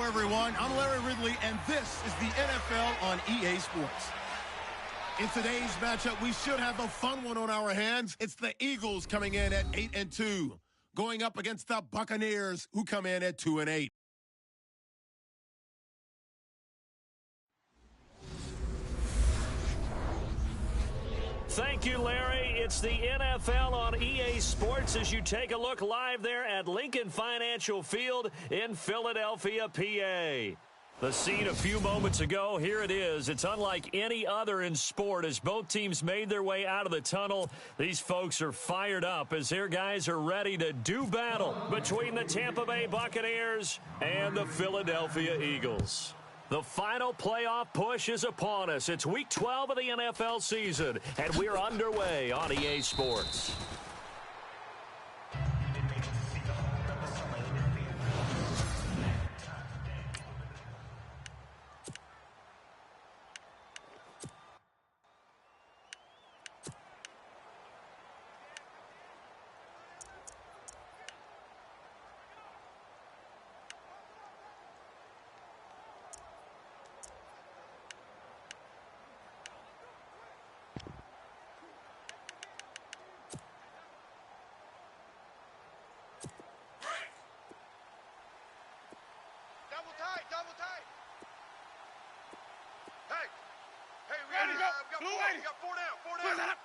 Hello, everyone. I'm Larry Ridley, and this is the NFL on EA Sports. In today's matchup, we should have a fun one on our hands. It's the Eagles coming in at 8-2, going up against the Buccaneers, who come in at 2-8. Thank you, Larry. It's the NFL on EA Sports as you take a look live there at Lincoln Financial Field in Philadelphia, PA. The scene a few moments ago, here it is. It's unlike any other in sport as both teams made their way out of the tunnel. These folks are fired up as their guys are ready to do battle between the Tampa Bay Buccaneers and the Philadelphia Eagles. The final playoff push is upon us. It's Week 12 of the NFL season, and we're underway on EA Sports. Double tight. Hey, we got four down.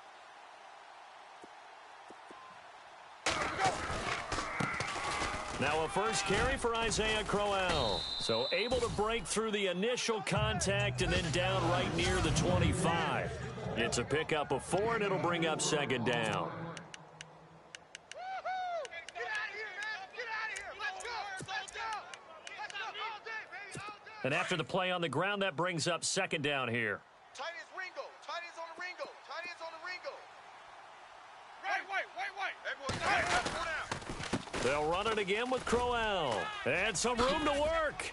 Now a first carry for Isaiah Crowell. So able to break through the initial contact and then down right near the 25. It's a pickup of 4, and it'll bring up second down. And after the play on the ground, that brings up second down here. Tight ends Ringo. Tight ends on the Ringo. Tight ends on the Ringo. Wait. They'll run it again with Crowell. And some room to work.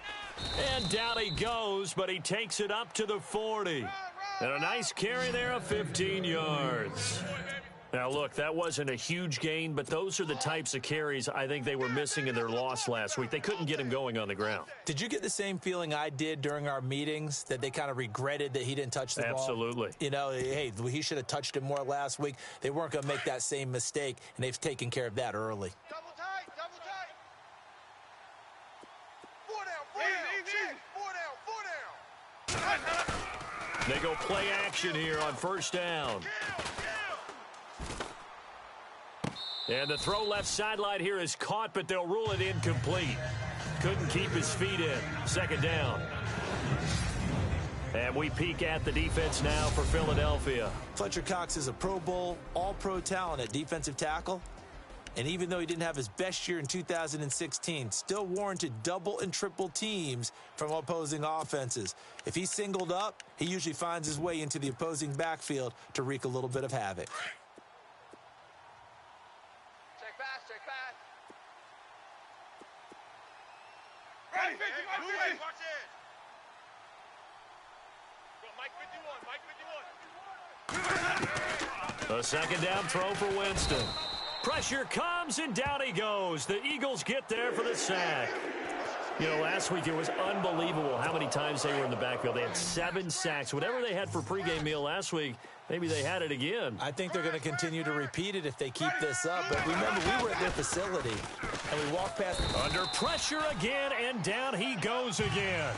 And down he goes, but he takes it up to the 40. And a nice carry there of 15 yards. Now, look, that wasn't a huge gain, but those are the types of carries I think they were missing in their loss last week. They couldn't get him going on the ground. Did you get the same feeling I did during our meetings, that they kind of regretted that he didn't touch the ball? Absolutely. You know, hey, he should have touched it more last week. They weren't going to make that same mistake, and they've taken care of that early. Double tight. Four down. They go play action here on first down. And the throw left sideline here is caught, but they'll rule it incomplete. Couldn't keep his feet in. Second down. And we peek at the defense now for Philadelphia. Fletcher Cox is a Pro Bowl, all-pro talent at defensive tackle. And even though he didn't have his best year in 2016, still warranted double and triple teams from opposing offenses. If he's singled up, he usually finds his way into the opposing backfield to wreak a little bit of havoc. Check pass. Ready. Watch it. Mike 51. A second down throw for Winston. Pressure comes, and down he goes. The Eagles get there for the sack. You know, last week it was unbelievable how many times they were in the backfield. They had 7 sacks. Whatever they had for pregame meal last week, maybe they had it again. I think they're going to continue to repeat it if they keep this up. But remember, we were at their facility, and we walked past. Under pressure again, and down he goes again.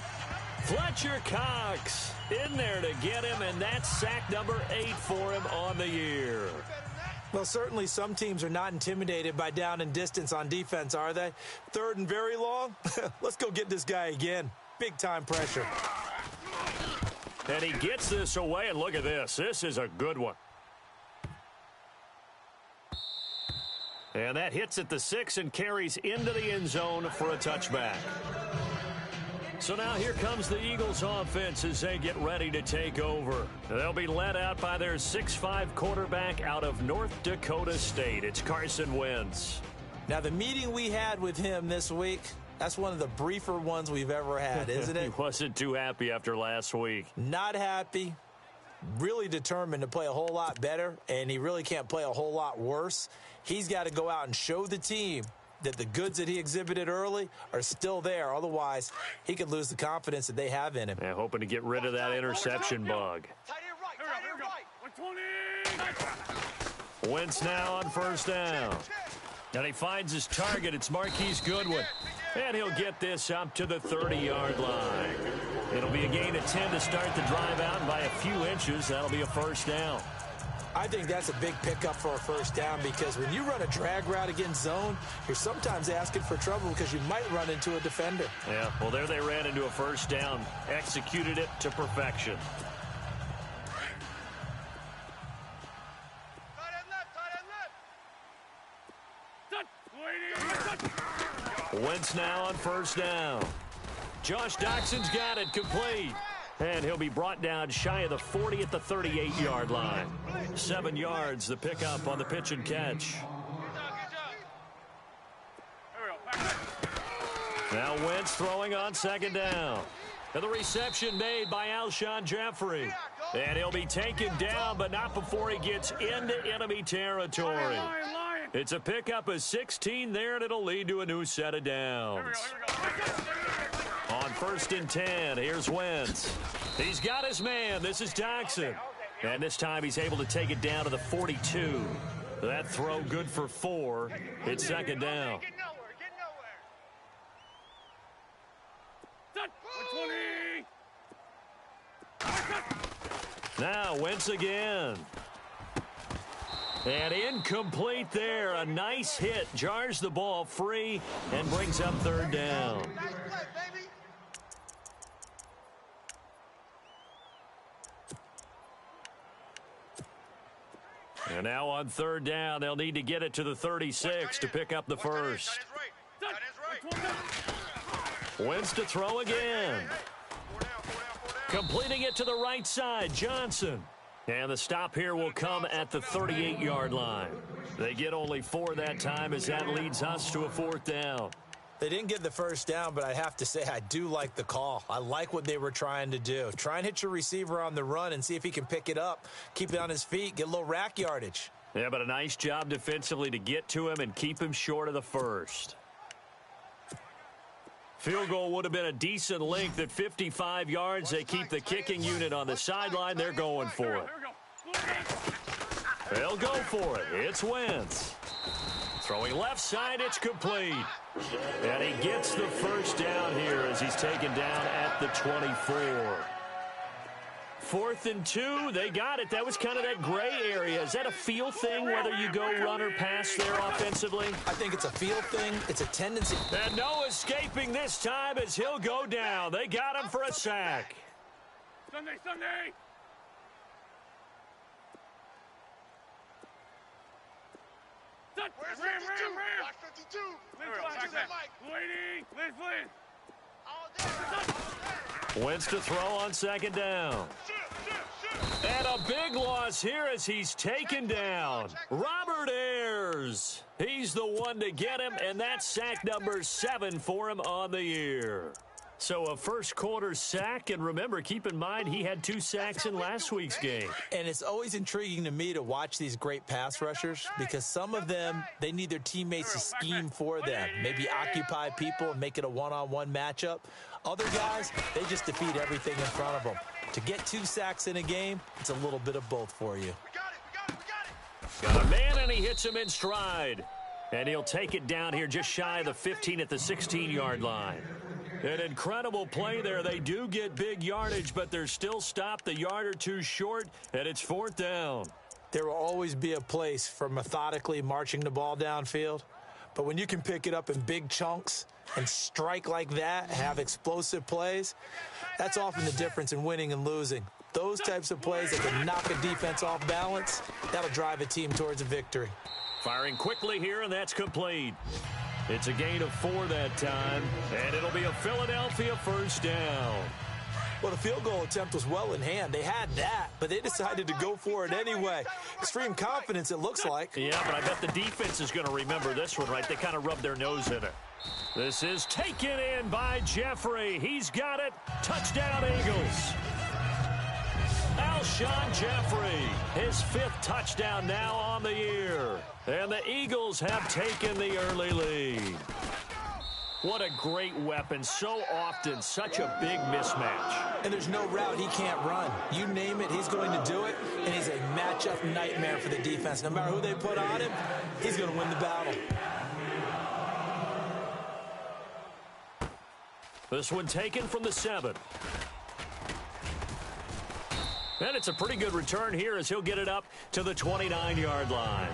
Fletcher Cox in there to get him, and that's sack number 8 for him on the year. Well, certainly some teams are not intimidated by down and distance on defense, are they? Third and very long? Let's go get this guy again. Big-time pressure. And he gets this away, and look at this. This is a good one. And that hits at the 6 and carries into the end zone for a touchback. So now here comes the Eagles offense as they get ready to take over. They'll be led out by their 6'5" quarterback out of North Dakota State. It's Carson Wentz. Now, the meeting we had with him this week, that's one of the briefer ones we've ever had, isn't it? He wasn't too happy after last week. Not happy. Really determined to play a whole lot better, and he really can't play a whole lot worse. He's got to go out and show the team that the goods that he exhibited early are still there. Otherwise, he could lose the confidence that they have in him. Yeah, hoping to get rid of that interception bug. Tight end right. Wentz now on first down. And he finds his target. It's Marquise Goodwin. And he'll get this up to the 30-yard line. It'll be a gain of 10 to start the drive out, and by a few inches, that'll be a first down. I think that's a big pickup for a first down, because when you run a drag route against zone, you're sometimes asking for trouble because you might run into a defender. Yeah, well, there they ran into a first down, executed it to perfection. Wentz now on first down. Josh Doxson's got it, complete. And he'll be brought down shy of the 40 at the 38-yard line. 7 yards, the pickup on the pitch and catch. Now Wentz throwing on second down. And the reception made by Alshon Jeffrey. And he'll be taken down, but not before he gets into enemy territory. It's a pickup of 16 there, and it'll lead to a new set of downs. On first and 10, here's Wentz. He's got his man. This is Doxson. And this time he's able to take it down to the 42. That throw good for 4. It's second down. Now Wentz again. And incomplete there. A nice hit. Jars the ball free and brings up third down. And now on third down, they'll need to get it to the 36 to pick up the first. Wentz to throw again. Completing it to the right side, Johnson. And the stop here will come at the 38-yard line. They get only 4 that time as that leads us to a fourth down. They didn't get the first down, but I have to say I do like the call. I like what they were trying to do. Try and hit your receiver on the run and see if he can pick it up, keep it on his feet, get a little rack yardage. Yeah, but a nice job defensively to get to him and keep him short of the first. Field goal would have been a decent length at 55 yards. They keep the kicking unit on the sideline. They're going for it. They'll go for it. It's Wentz. Throwing left side, it's complete. And he gets the first down here as he's taken down at the 24. 4th and 2, they got it. That was kind of that gray area. Is that a feel thing, whether you go run or pass there offensively? I think it's a feel thing. It's a tendency. And no escaping this time as he'll go down. They got him for a sack. Sunday! Where's 52? Watch 52. Please. All day. Wentz to throw on second down. And a big loss here as he's taken down. Robert Ayers. He's the one to get him, and that's sack number 7 for him on the year. So a first quarter sack, and remember, keep in mind he had 2 sacks in last week's game. And it's always intriguing to me to watch these great pass rushers, because some of them, they need their teammates to scheme for them, maybe occupy people and make it a one-on-one matchup. Other guys, they just defeat everything in front of them. To get 2 sacks in a game, it's a little bit of both for you. Got a man, and he hits him in stride. And he'll take it down here just shy of the 15 at the 16-yard line. An incredible play there. They do get big yardage, but they're still stopped a yard or 2 short, and it's 4th down. There will always be a place for methodically marching the ball downfield, but when you can pick it up in big chunks and strike like that, have explosive plays, that's often the difference in winning and losing. Those types of plays that can knock a defense off balance, that'll drive a team towards a victory. Firing quickly here, and that's complete. It's a gain of 4 that time, and it'll be a Philadelphia first down. Well, the field goal attempt was well in hand. They had that, but they decided to go for it anyway. Extreme confidence, it looks like. Yeah, but I bet the defense is going to remember this one, right? They kind of rubbed their nose in it. This is taken in by Jeffrey. He's got it. Touchdown, Eagles. Alshon Alshon Jeffrey, his 5th touchdown now on the year. And the Eagles have taken the early lead. What a great weapon. So often, such a big mismatch. And there's no route he can't run. You name it, he's going to do it. And he's a matchup nightmare for the defense. No matter who they put on him, he's going to win the battle. This one taken from the 7. And it's a pretty good return here as he'll get it up to the 29-yard line.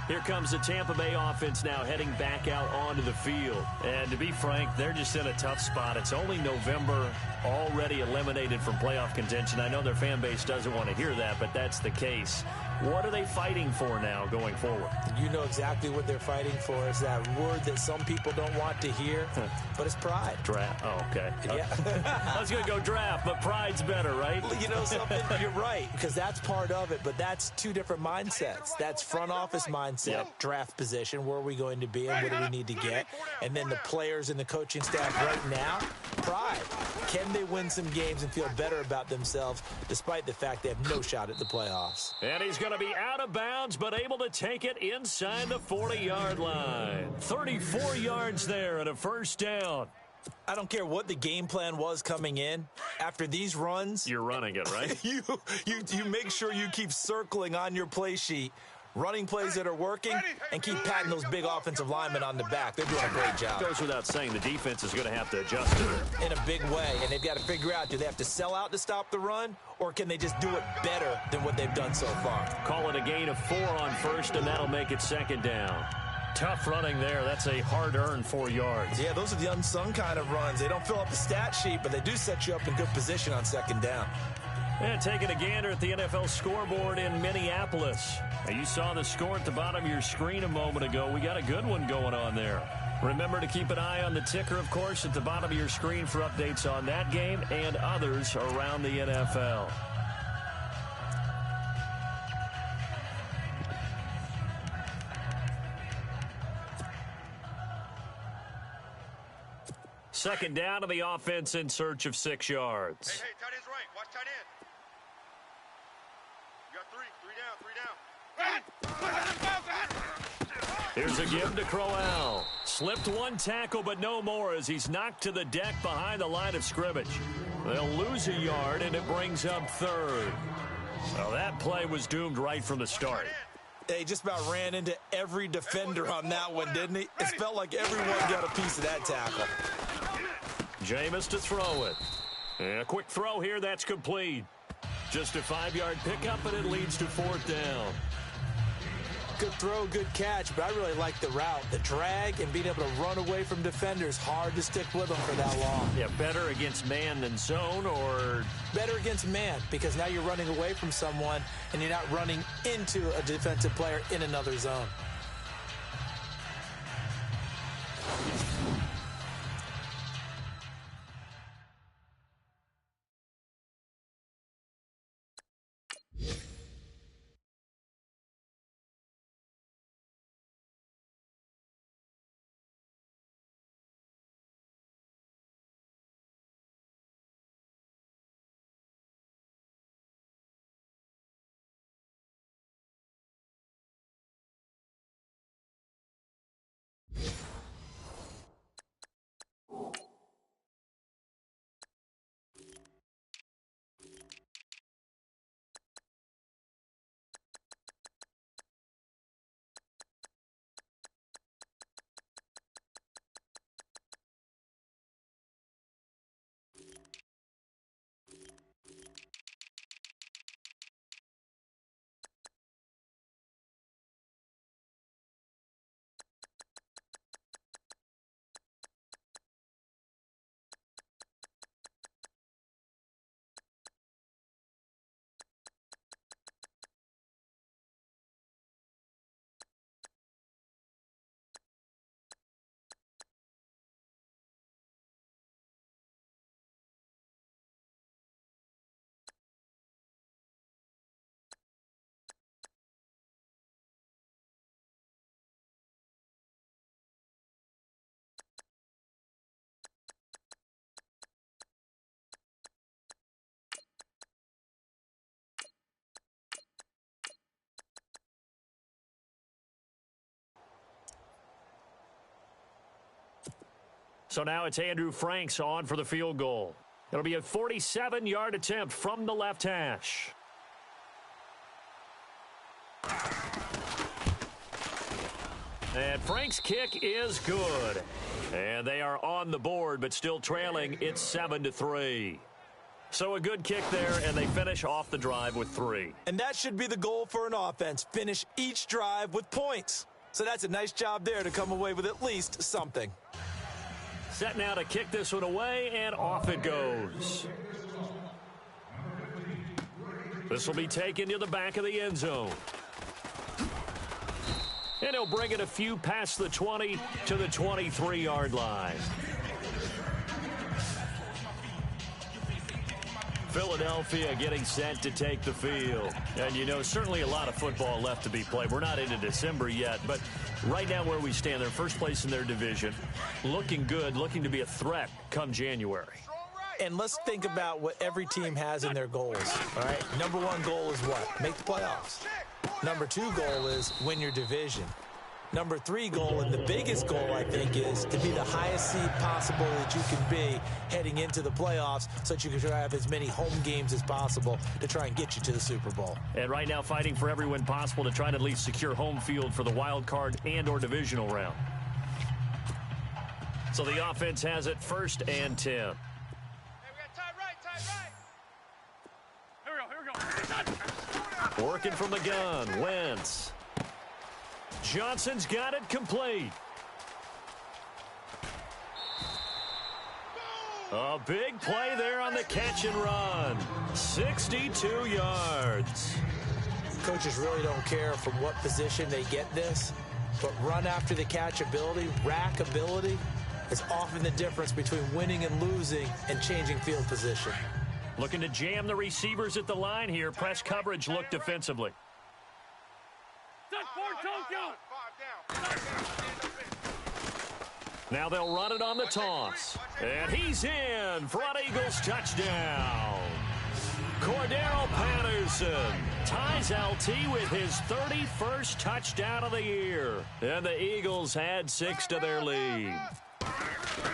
Here comes the Tampa Bay offense now heading back out onto the field. And to be frank, they're just in a tough spot. It's only November, already eliminated from playoff contention. I know their fan base doesn't want to hear that, but that's the case. What are they fighting for now going forward? You know exactly what they're fighting for. It's that word that some people don't want to hear, but it's pride. Draft. Oh, okay. Yeah. I was going to go draft, but pride's better, right? You know something? You're right, because that's part of it, but that's two different mindsets. That's front office mindset, draft position, where are we going to be and what do we need to get? And then the players and the coaching staff right now, pride. Can they win some games and feel better about themselves despite the fact they have no shot at the playoffs? And he's going to be out of bounds, but able to take it inside the 40-yard line. 34 yards there and a first down. I don't care what the game plan was coming in. After these runs, you're running it, right? you make sure you keep circling on your play sheet, running plays that are working, and keep patting those big offensive linemen on the back. They're doing a great job. Goes without saying, the defense is going to have to adjust to it. In a big way, and they've got to figure out, do they have to sell out to stop the run, or can they just do it better than what they've done so far? Call it a gain of 4 on first, and that'll make it second down. Tough running there. That's a hard-earned 4 yards. Yeah, those are the unsung kind of runs. They don't fill up the stat sheet, but they do set you up in good position on second down. And taking a gander at the NFL scoreboard in Minneapolis. Now, you saw the score at the bottom of your screen a moment ago. We got a good one going on there. Remember to keep an eye on the ticker, of course, at the bottom of your screen for updates on that game and others around the NFL. Second down to the offense in search of 6 yards. Hey, tight end's right. Watch tight end. You got 3 down. Here's a give to Crowell. Slipped one tackle, but no more as he's knocked to the deck behind the line of scrimmage. They'll lose a yard, and it brings up 3rd. Well, that play was doomed right from the start. They just about ran into every defender on that one, didn't he? It felt like everyone got a piece of that tackle. Jameis to throw it. And a quick throw here, that's complete. Just a 5-yard pickup, and it leads to 4th down. Good throw, good catch, but I really like the route. The drag and being able to run away from defenders, hard to stick with them for that long. Yeah, better against man than zone, or? Better against man, because now you're running away from someone, and you're not running into a defensive player in another zone. So now it's Andrew Franks on for the field goal. It'll be a 47-yard attempt from the left hash. And Frank's kick is good. And they are on the board, but still trailing. It's 7-3. So a good kick there, and they finish off the drive with 3. And that should be the goal for an offense. Finish each drive with points. So that's a nice job there to come away with at least something. Set now to kick this one away, and off it goes. This will be taken to the back of the end zone. And he'll bring it a few past the 20 to the 23-yard line. Philadelphia getting set to take the field. And, you know, certainly a lot of football left to be played. We're not into December yet, but right now where we stand, they're first place in their division. Looking good, looking to be a threat come January. And let's think about what every team has in their goals, all right? Number one goal is what? Make the playoffs. Number two goal is win your division. Number three goal, and the biggest goal, I think, is to be the highest seed possible that you can be heading into the playoffs so that you can have as many home games as possible to try and get you to the Super Bowl. And right now fighting for every win possible to try to at least secure home field for the wild card and or divisional round. So the offense has it 1st and 10. Hey, we got tight right. Here we go. Working from the gun, Wentz. Johnson's got it complete. A big play there on the catch and run. 62 yards. Coaches really don't care from what position they get this, but run after the catch ability, rack ability, is often the difference between winning and losing and changing field position. Looking to jam the receivers at the line here. Press coverage look defensively. Now they'll run it on the toss. And he's in. Front Eagles touchdown. Cordero Patterson ties LT with his 31st touchdown of the year. And the Eagles add 6 to their lead.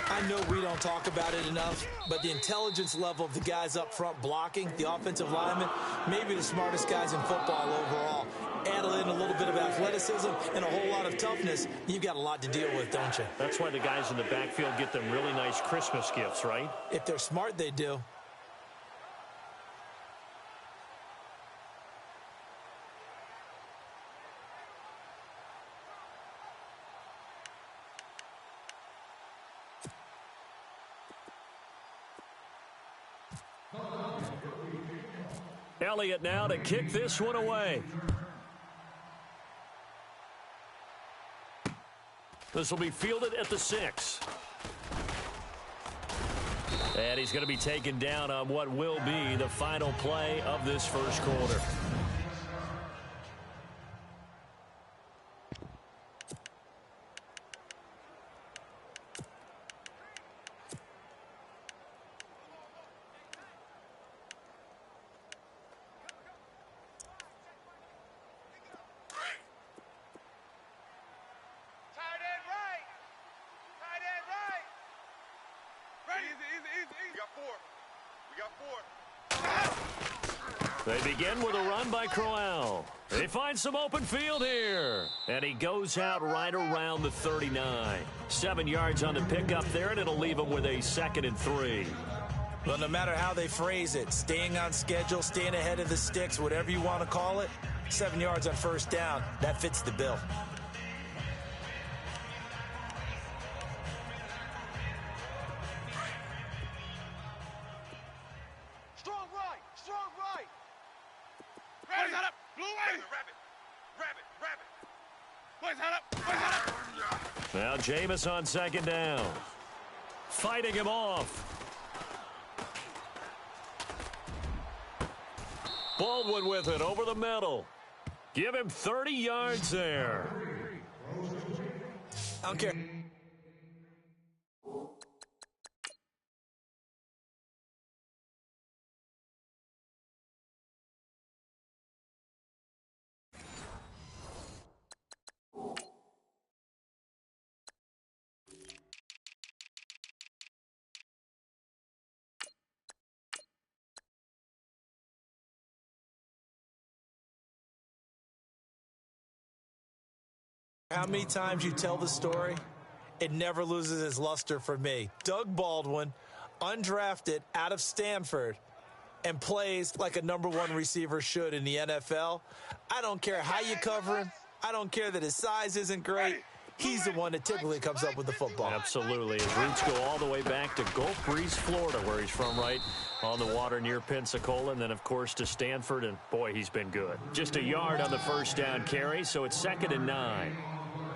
I know we don't talk about it enough, but the intelligence level of the guys up front blocking, the offensive linemen, maybe the smartest guys in football overall. Add in a little bit of athleticism and a whole lot of toughness, you've got a lot to deal with, don't you? That's why the guys in the backfield get them really nice Christmas gifts, right? If they're smart, they do. Elliott now to kick this one away. This will be fielded at the 6. And he's going to be taken down on what will be the final play of this first quarter. They begin with a run by Crowell. They find some open field here. And he goes out right around the 39. 7 yards on the pickup there, and it'll leave him with a 2nd and 3. Well, no matter how they phrase it, staying on schedule, staying ahead of the sticks, whatever you want to call it, 7 yards on first down, that fits the bill. Now Jameis on 2nd down. Fighting him off. Baldwin with it over the middle. Give him 30 yards there. I don't care. How many times you tell the story, it never loses its luster for me. Doug Baldwin, undrafted out of Stanford, and plays like a #1 receiver should in the NFL. I don't care how you cover him. I don't care that his size isn't great. He's the one that typically comes up with the football. Absolutely. His roots go all the way back to Gulf Breeze, Florida, where he's from, right on the water near Pensacola, and then, of course, to Stanford, and, boy, he's been good. Just a yard on the first down carry, so it's 2nd and 9.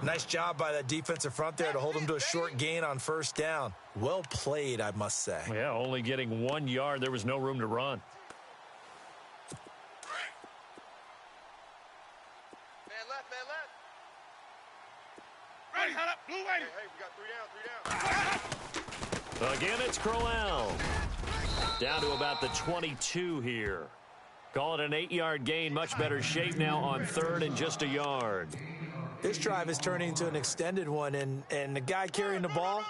Nice job by that defensive front there to hold him to a short gain on first down. Well played, I must say. Yeah, only getting 1 yard. There was no room to run. Man left, man left. Ready, head up, blue way. Hey, we got 3 down, 3 down. Again, it's Crowell. Down to about the 22 here. Call it an 8-yard gain. Much better shape now on 3rd and just a yard. This drive is turning into an extended one, and the guy carrying the ball,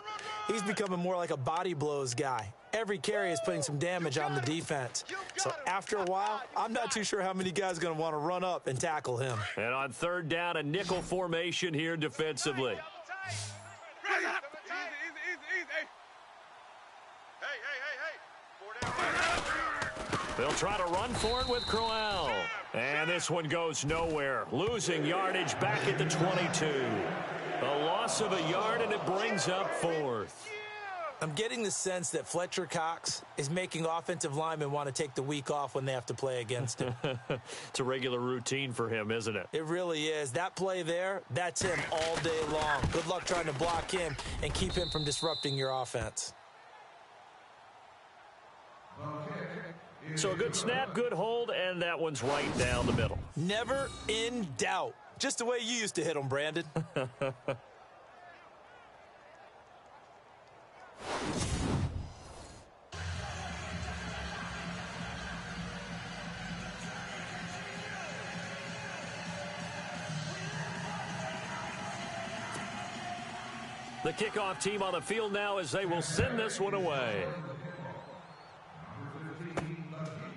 he's becoming more like a body blows guy. Every carry is putting some damage on the defense. So after a while, I'm not too sure how many guys are going to want to run up and tackle him. And on 3rd down, a nickel formation here defensively. Easy. Hey. 4 down. They'll try to run for it with Crowell. And this one goes nowhere. Losing yardage back at the 22. A loss of a yard, and it brings up 4th. I'm getting the sense that Fletcher Cox is making offensive linemen want to take the week off when they have to play against him. It's a regular routine for him, isn't it? It really is. That play there, that's him all day long. Good luck trying to block him and keep him from disrupting your offense. So a good snap, good hold, and that one's right down the middle. Never in doubt. Just the way you used to hit them, Brandon. The kickoff team on the field now as they will send this one away.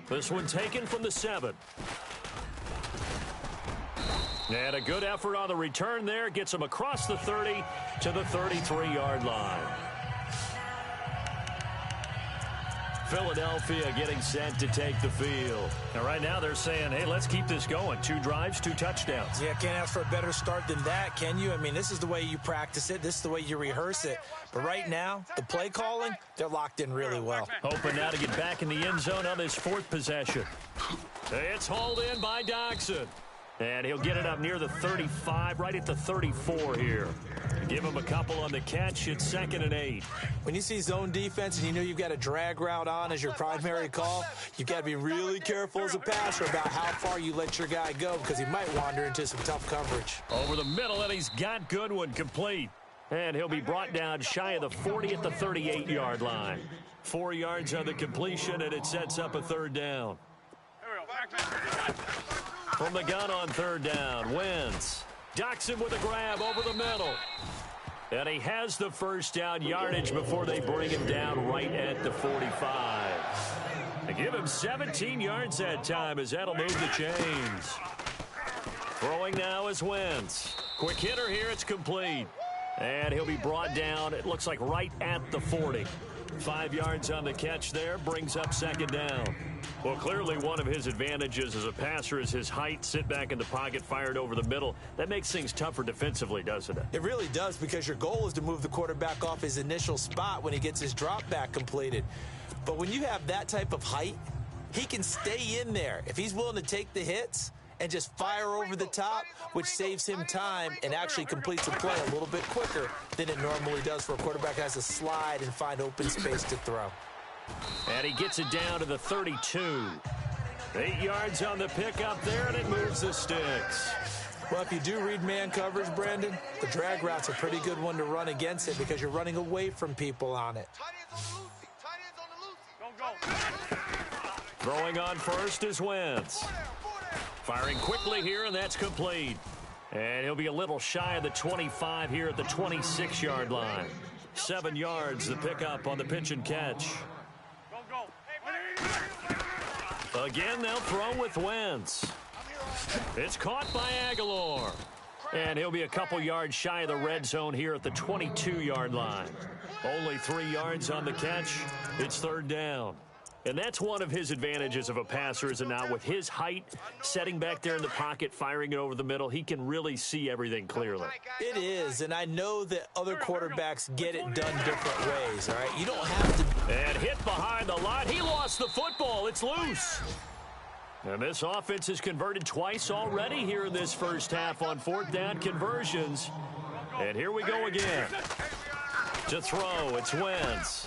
This one taken from the 7. And a good effort on the return there. Gets him across the 30 to the 33-yard line. Philadelphia getting set to take the field. And right now they're saying, hey, let's keep this going. 2 drives, 2 touchdowns. Yeah, can't ask for a better start than that, can you? I mean, this is the way you practice it. This is the way you rehearse it. But right now, the play calling, they're locked in really well. Hoping now to get back in the end zone on this 4th possession. It's hauled in by Doxson. And he'll get it up near the 35, right at the 34 here. Give him a couple on the catch. It's 2nd and 8. When you see zone defense and you know you've got a drag route on as your primary call, you've got to be really careful as a passer about how far you let your guy go because he might wander into some tough coverage. Over the middle, and he's got Goodwin complete. And he'll be brought down shy of the 40 at the 38-yard line. 4 yards on the completion, and it sets up a 3rd down. From the gun on 3rd down, Wentz. Doxson with a grab over the middle. And he has the first down yardage before they bring him down right at the 45. They give him 17 yards that time as that'll move the chains. Throwing now is Wentz. Quick hitter here, it's complete. And he'll be brought down, it looks like right at the 40. 5 yards on the catch there, brings up 2nd down. Well, clearly one of his advantages as a passer is his height, sit back in the pocket, fired over the middle. That makes things tougher defensively, doesn't it? It really does, because your goal is to move the quarterback off his initial spot when he gets his drop back completed. But when you have that type of height, he can stay in there. If he's willing to take the hits and just fire over the top, which saves him time and actually completes a play a little bit quicker than it normally does for a quarterback who has to slide and find open space to throw. And he gets it down to the 32. 8 yards on the pickup there, and it moves the sticks. Well, if you do read man coverage, Brandon, the drag route's a pretty good one to run against it because you're running away from people on it. Throwing on first is Wentz. Firing quickly here, and that's complete. And he'll be a little shy of the 25 here at the 26-yard line. 7 yards, the pickup on the pitch and catch. Again, they'll throw with Wentz. It's caught by Aguilar. And he'll be a couple yards shy of the red zone here at the 22-yard line. Only 3 yards on the catch. It's 3rd down. And that's one of his advantages of a passer, is it not? With his height, setting back there in the pocket, firing it over the middle, he can really see everything clearly. It is, and I know that other quarterbacks get it done different ways, all right? You don't have to. And hit behind the line. He lost the football. It's loose. And this offense has converted twice already here in this first half on 4th down conversions. And here we go again. To throw, it's Wentz.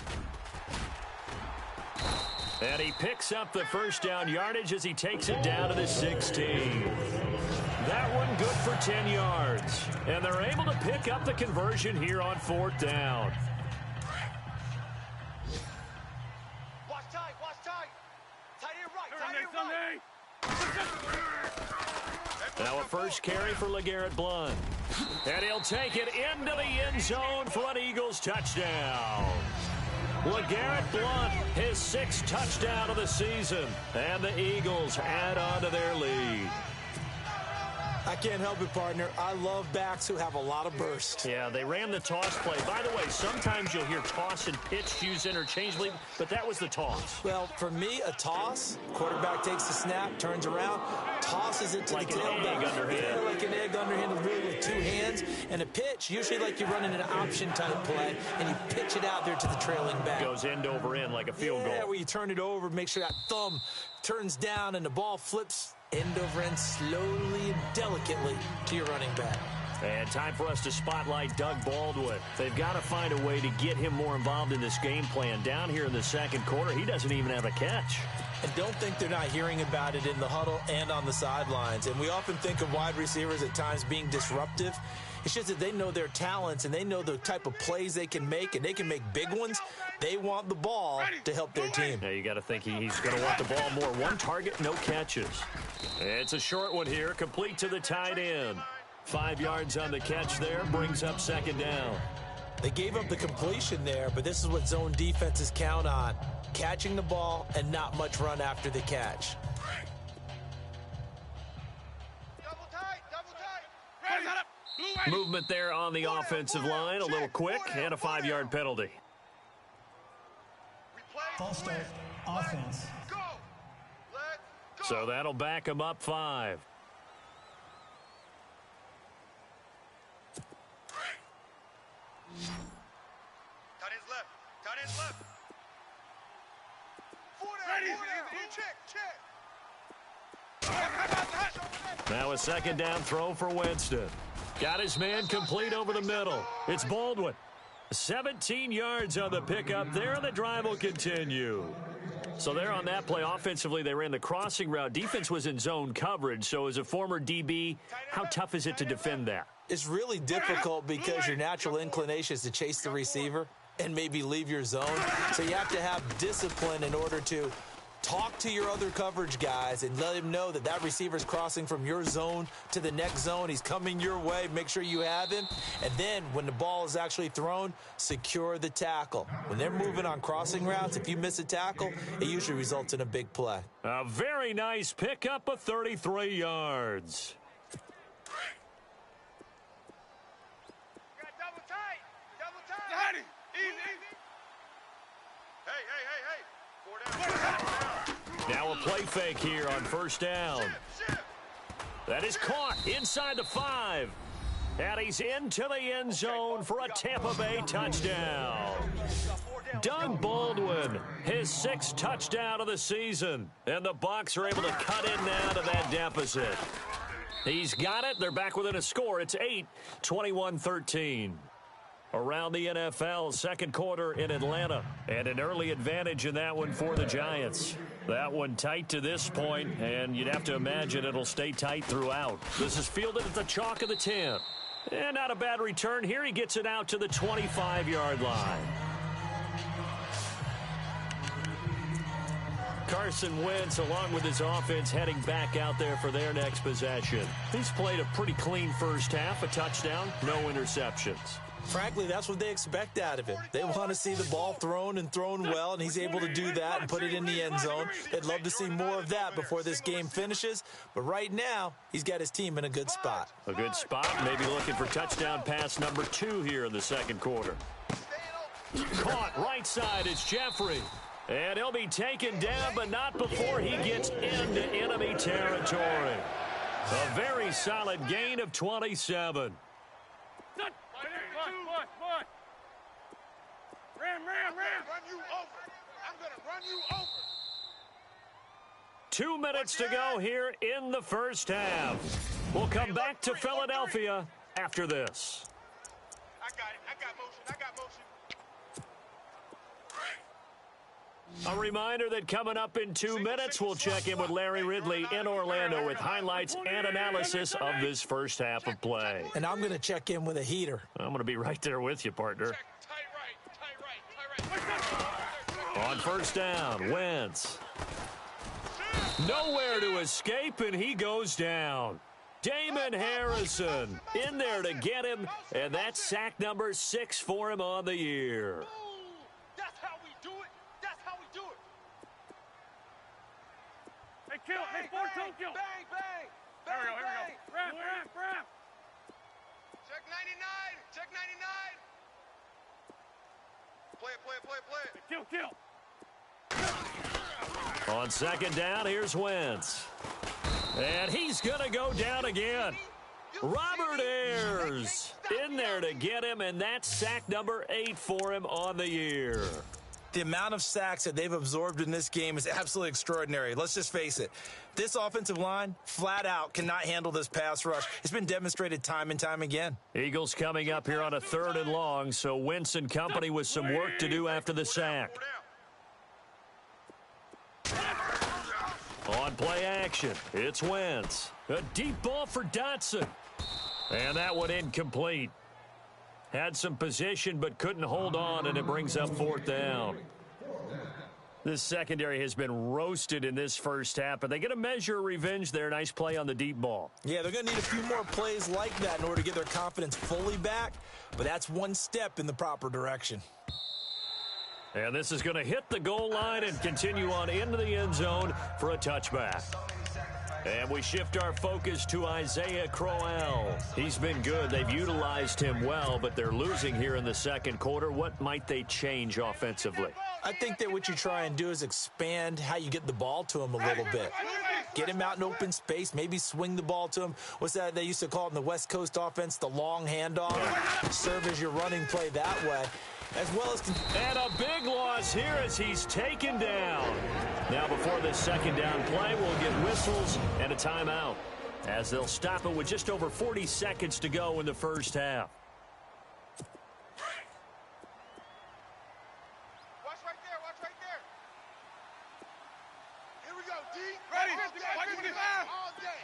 And he picks up the first down yardage as he takes it down to the 16. That one good for 10 yards. And they're able to pick up the conversion here on 4th down. Watch tight, watch tight. Tight end right. Now a first carry for LeGarrette Blount. And he'll take it into the end zone for an Eagles touchdown. LeGarrette Blount, his 6th touchdown of the season. And the Eagles add on to their lead. I can't help it, partner. I love backs who have a lot of burst. Yeah, they ran the toss play. By the way, sometimes you'll hear toss and pitch used interchangeably, but that was the toss. Well, for me, a toss, quarterback takes the snap, turns around, tosses it to like the tailback. Egg underhand. Yeah, like an egg underhand, really with 2 hands. And a pitch, usually like you're running an option type play, and you pitch it out there to the trailing back. Goes end over end like a field goal. Yeah, where you turn it over, make sure that thumb turns down and the ball flips end over end slowly and delicately to your running back. And time for us to spotlight Doug Baldwin. They've got to find a way to get him more involved in this game plan. Down here in the second quarter, he doesn't even have a catch. And don't think they're not hearing about it in the huddle and on the sidelines. And we often think of wide receivers at times being disruptive. It's just that they know their talents and they know the type of plays they can make, and they can make big ones. They want the ball to help their team. Now you got to think he's going to want the ball more. 1 target, no catches. It's a short one here, complete to the tight end. 5 yards on the catch there, brings up 2nd down. They gave up the completion there, but this is what zone defenses count on. Catching the ball and not much run after the catch. Double tight, double tight. Movement there on the offensive line, a little quick, and a 5-yard penalty. False start, offense. Go. Let's go. So that'll back him up 5. Tight ends left. Tight ends left. Check. Now a 2nd down throw for Winston. Got his man complete over the middle. It's Baldwin. 17 yards on the pickup there, and the drive will continue. So there on that play, offensively, they ran the crossing route. Defense was in zone coverage, so as a former DB, how tough is it to defend that? It's really difficult because your natural inclination is to chase the receiver and maybe leave your zone. So you have to have discipline in order to talk to your other coverage guys and let him know that that receiver's crossing from your zone to the next zone. He's coming your way. Make sure you have him. And then when the ball is actually thrown, secure the tackle. When they're moving on crossing routes, if you miss a tackle, it usually results in a big play. A very nice pickup of 33 yards. Double tight. Double tight. Easy. Hey. 4 down. Now a play fake here on 1st down. That is caught inside the 5. And he's into the end zone for a Tampa Bay touchdown. Doug Baldwin, his 6th touchdown of the season. And the Bucs are able to cut in now to that deficit. He's got it. They're back within a score. It's 8, 21-13. Around the NFL, second quarter in Atlanta. And an early advantage in that one for the Giants. That one tight to this point, and you'd have to imagine it'll stay tight throughout. This is fielded at the chalk of the 10. And not a bad return here. He gets it out to the 25-yard line. Carson Wentz, along with his offense, heading back out there for their next possession. He's played a pretty clean first half, a touchdown, no interceptions. Frankly, that's what they expect out of him. They want to see the ball thrown and thrown well, and he's able to do that and put it in the end zone. They'd love to see more of that before this game finishes, but right now, he's got his team in a good spot. A good spot, maybe looking for touchdown pass number 2 here in the second quarter. Caught right side, it's Jeffrey. And he'll be taken down, but not before he gets into enemy territory. A very solid gain of 27. Run you over. I'm going to run you over. 2 minutes to go here in the first half. We'll come back to Philadelphia after this. I got it. I got motion. A reminder that coming up in 2 minutes, we'll check in with Larry Ridley in Orlando with highlights and analysis of this first half of play. And I'm going to check in with a heater. I'm going to be right there with you, partner. Tight right. On first down, Wentz. Nowhere to escape, and he goes down. Damon Harrison in there to get him, and that's sack number 6 for him on the year. That's how we do it. Hey, kill. Hey, 4-2 kill. Bang. Here we go. Wrap. Check 99. Play it. Kill. On second down, here's Wentz. And he's going to go down again. Robert Ayers in there to get him, and that's sack number 8 for him on the year. The amount of sacks that they've absorbed in this game is absolutely extraordinary. Let's just face it. This offensive line, flat out, cannot handle this pass rush. It's been demonstrated time and time again. Eagles coming up here on a 3rd and long, so Wentz and company with some work to do after the sack. On play action, it's Wentz. A deep ball for Dotson. And that one incomplete. Had some position but couldn't hold on, and it brings up 4th down. This secondary has been roasted in this first half, but they get a measure of revenge there. Nice play on the deep ball. Yeah, they're going to need a few more plays like that in order to get their confidence fully back, but that's one step in the proper direction. And this is going to hit the goal line and continue on into the end zone for a touchback. And we shift our focus to Isaiah Crowell. He's been good. They've utilized him well, but they're losing here in the second quarter. What might they change offensively? I think that what you try and do is expand how you get the ball to him a little bit. Get him out in open space, maybe swing the ball to him. What's that they used to call it in the West Coast offense, the long handoff? Serve as your running play that way. As well as... And a big loss here as he's taken down. Now before this second down play, we'll get whistles and a timeout as they'll stop it with just over 40 seconds to go in the first half. Watch right there. Here we go, D. Ready. All day.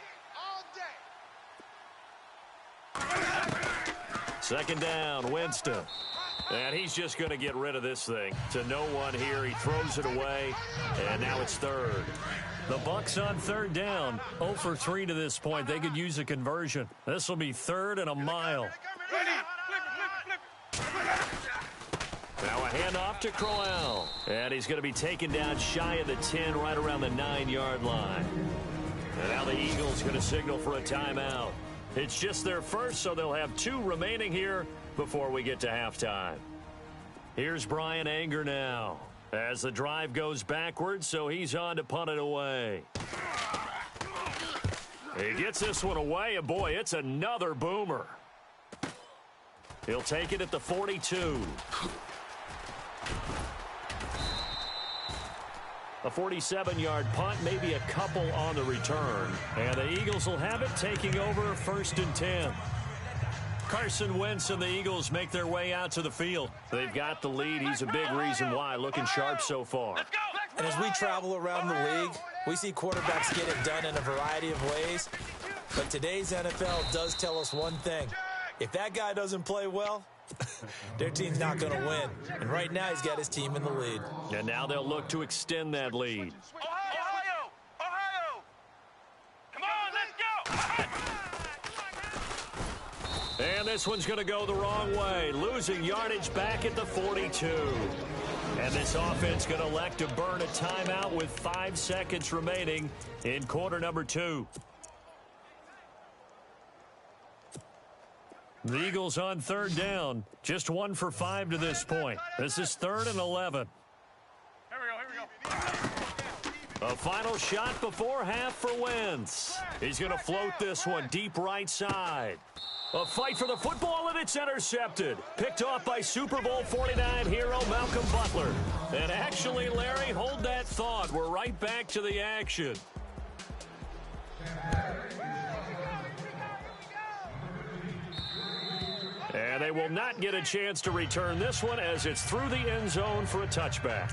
Second down, Winston. And he's just going to get rid of this thing. To no one here. He throws it away. And now it's 3rd. The Bucs on 3rd down. 0 for 3 to this point. They could use a conversion. This will be 3rd and a mile. Ready. Flip. Now a handoff to Crowell. And he's going to be taken down shy of the 10, right around the 9-yard line. And now the Eagles going to signal for a timeout. It's just their first, so they'll have 2 remaining here before we get to halftime. Here's Brian Anger now as the drive goes backwards, so he's on to punt it away. He gets this one away, and boy, it's another boomer. He'll take it at the 42. A 47-yard punt, maybe a couple on the return. And the Eagles will have it, taking over 1st and 10. Carson Wentz and the Eagles make their way out to the field. They've got the lead. He's a big reason why. Looking sharp so far. And as we travel around the league, we see quarterbacks get it done in a variety of ways. But today's NFL does tell us one thing. If that guy doesn't play well, their team's not going to win. And right now, he's got his team in the lead. And now they'll look to extend that lead. Ohio! Come on, let's go! And this one's going to go the wrong way, losing yardage back at the 42. And this offense going to elect to burn a timeout with 5 seconds remaining in quarter number 2. The Eagles on third down, just 1 for 5 to this point. This is 3rd and 11. Here we go. A final shot before half for Wentz. He's going to float this one deep right side. A fight for the football, and it's intercepted. Picked off by Super Bowl 49 hero Malcolm Butler. And actually, Larry, hold that thought. We're right back to the action. And they will not get a chance to return this one as it's through the end zone for a touchback.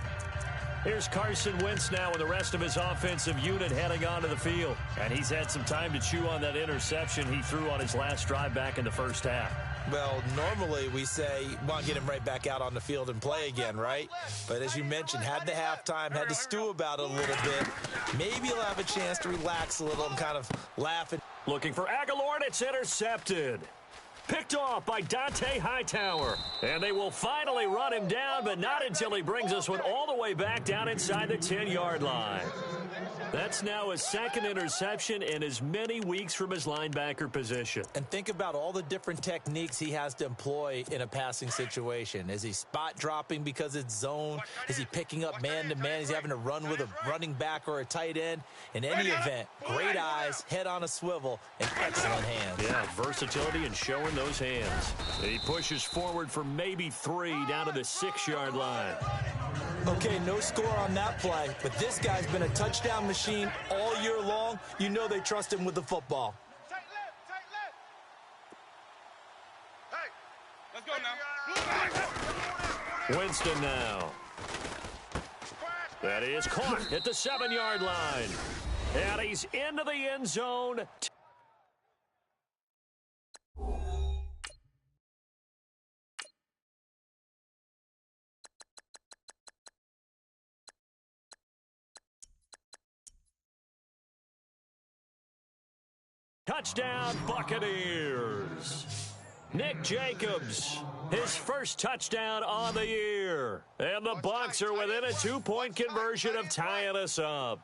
Here's Carson Wentz now with the rest of his offensive unit heading onto the field. And he's had some time to chew on that interception he threw on his last drive back in the first half. Well, normally we say, well, get him right back out on the field and play again, right? But as you mentioned, had the halftime, had to stew about it a little bit. Maybe he'll have a chance to relax a little and kind of laugh. Looking for Aguilar, and it's intercepted. Picked off by Dante Hightower. And they will finally run him down, but not until he brings this one all the way back down inside the 10-yard line. That's now his second interception in as many weeks from his linebacker position. And think about all the different techniques he has to employ in a passing situation. Is he spot dropping because it's zone? Is he picking up man-to-man? Is he having to run with a running back or a tight end? In any event, great eyes, head on a swivel, and excellent hands. Yeah, versatility and showing those hands. And he pushes forward for maybe 3 down to the 6-yard line. Okay, no score on that play, but this guy's been a touchdown machine all year long. You know they trust him with the football. Tight left. Hey, let's go now. Winston now. That is caught at the 7-yard line. And he's into the end zone. Touchdown, Buccaneers. Nick Jacobs, his first touchdown on the year. And the Bucs are within a 2-point conversion of tying us up.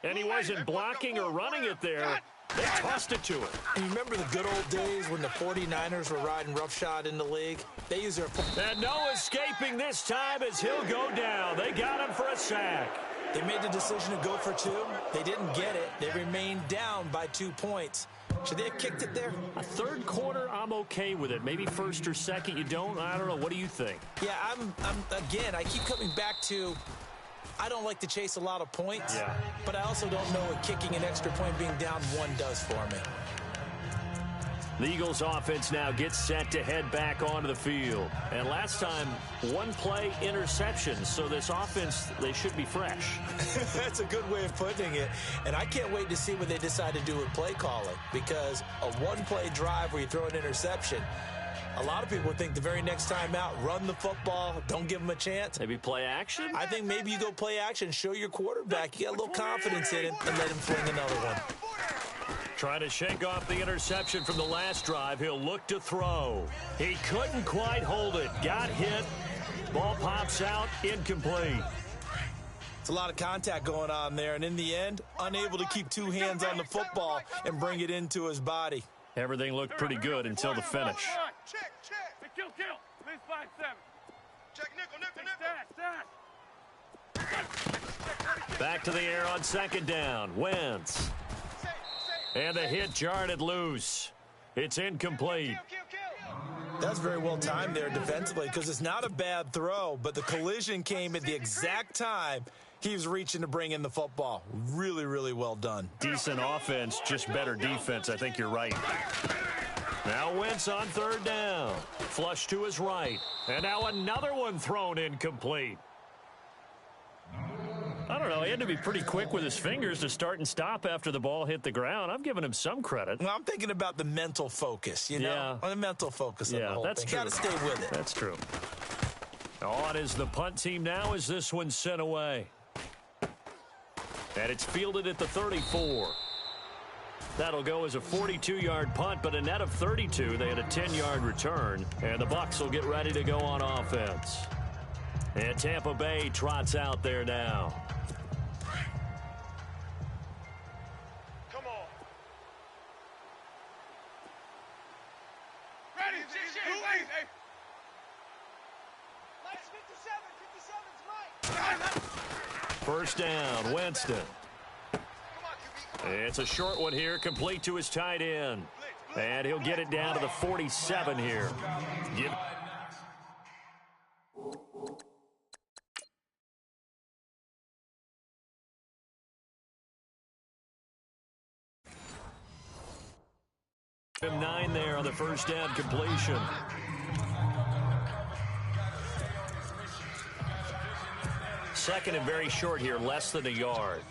And he wasn't blocking or running it there. They tossed it to him. And you remember the good old days when the 49ers were riding roughshod in the league? They used their... And no escaping this time as he'll go down. They got him for a sack. They made the decision to go for 2. They didn't get it. They remained down by 2 points. Should they have kicked it there? A third quarter, I'm okay with it. Maybe first or second, you don't. I don't know. What do you think? Yeah, again, I keep coming back to, I don't like to chase a lot of points. Yeah. But I also don't know what kicking an extra point being down 1 does for me. The Eagles offense now gets set to head back onto the field. And last time, 1 play interception. So this offense, they should be fresh. That's a good way of putting it. And I can't wait to see what they decide to do with play calling. Because a 1-play drive where you throw an interception, a lot of people think the very next time out, run the football, don't give them a chance. Maybe play action? I think maybe you go play action, show your quarterback you got a little confidence in him, and let him fling another one. Trying to shake off the interception from the last drive. He'll look to throw. He couldn't quite hold it. Got hit. Ball pops out. Incomplete. It's a lot of contact going on there, and in the end, unable to keep 2 hands on the football and bring it into his body. Everything looked pretty good until the finish. Check. Hey, kill. At least 5-7. Check nickel. Stat. Back to the air on second down. Wentz. And the hit jarred it loose. It's incomplete. Kill. That's very well timed there defensively because it's not a bad throw, but the collision came at the exact time he was reaching to bring in the football. Really, really well done. Decent offense, just better defense. I think you're right. Now Wentz on third down. Flush to his right. And now another one thrown incomplete. I don't know. He had to be pretty quick with his fingers to start and stop after the ball hit the ground. I'm giving him some credit. Well, I'm thinking about the mental focus, you know? The mental focus on the whole thing. True. Got to stay with it. That's true. On is the punt team now as this one's sent away. And it's fielded at the 34. That'll go as a 42-yard punt, but a net of 32. They had a 10-yard return, and the Bucs will get ready to go on offense. And Tampa Bay trots out there now. Come on. Ready, hey. Minus 57, 57's right. First down, Winston. It's a short one here, complete to his tight end. And he'll get it down to the 47 here. Give him 9 there on the first down completion. Second and very short here, less than a yard.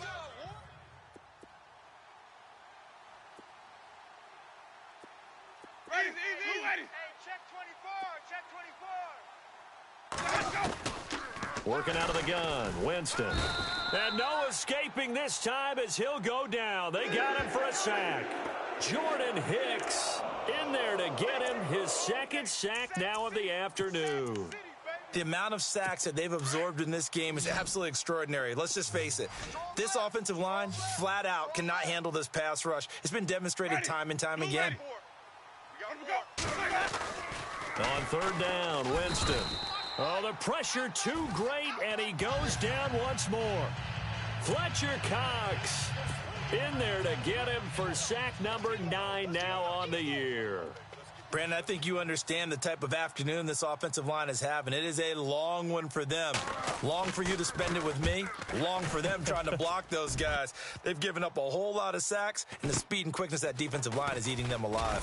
Working out of the gun, Winston. And no escaping this time as he'll go down. They got him for a sack. Jordan Hicks in there to get him his second sack now of the afternoon. The amount of sacks that they've absorbed in this game is absolutely extraordinary. Let's just face it. This offensive line, flat out, cannot handle this pass rush. It's been demonstrated time and time again. On third down, Winston. Oh, the pressure too great, and he goes down once more. Fletcher Cox in there to get him for sack number 9 now on the year. Brandon, I think you understand the type of afternoon this offensive line is having. It is a long one for them. Long for you to spend it with me. Long for them trying to block those guys. They've given up a whole lot of sacks, and the speed and quickness of that defensive line is eating them alive.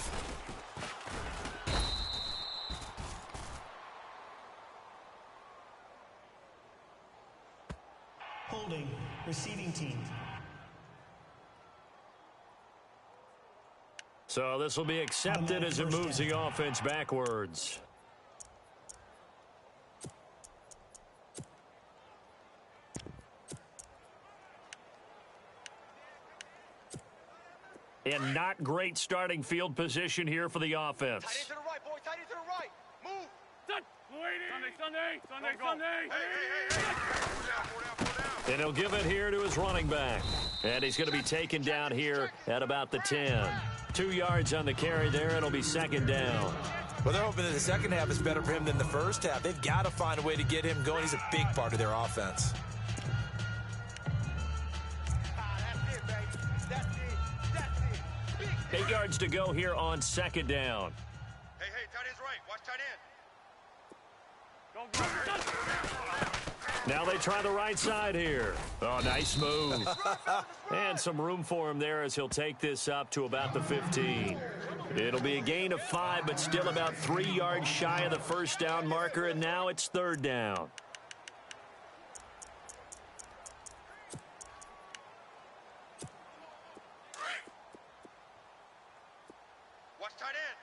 Holding, receiving team. So this will be accepted as it moves the offense backwards. And not great starting field position here for the offense. Tight end to the right, boy. Tight end to the right. Move. Sunday. And he'll give it here to his running back. And he's going to be taken down here at about the 10. 2 yards on the carry there. It'll be second down. Well, they're hoping that the second half is better for him than the first half. They've got to find a way to get him going. He's a big part of their offense. That's it, baby. That's it. 8 yards to go here on second down. Hey, tight end's right. Watch tight end. Now they try the right side here. Oh, nice move. And some room for him there as he'll take this up to about the 15. It'll be a gain of 5, but still about 3 yards shy of the first down marker, and now it's third down. Watch tight end.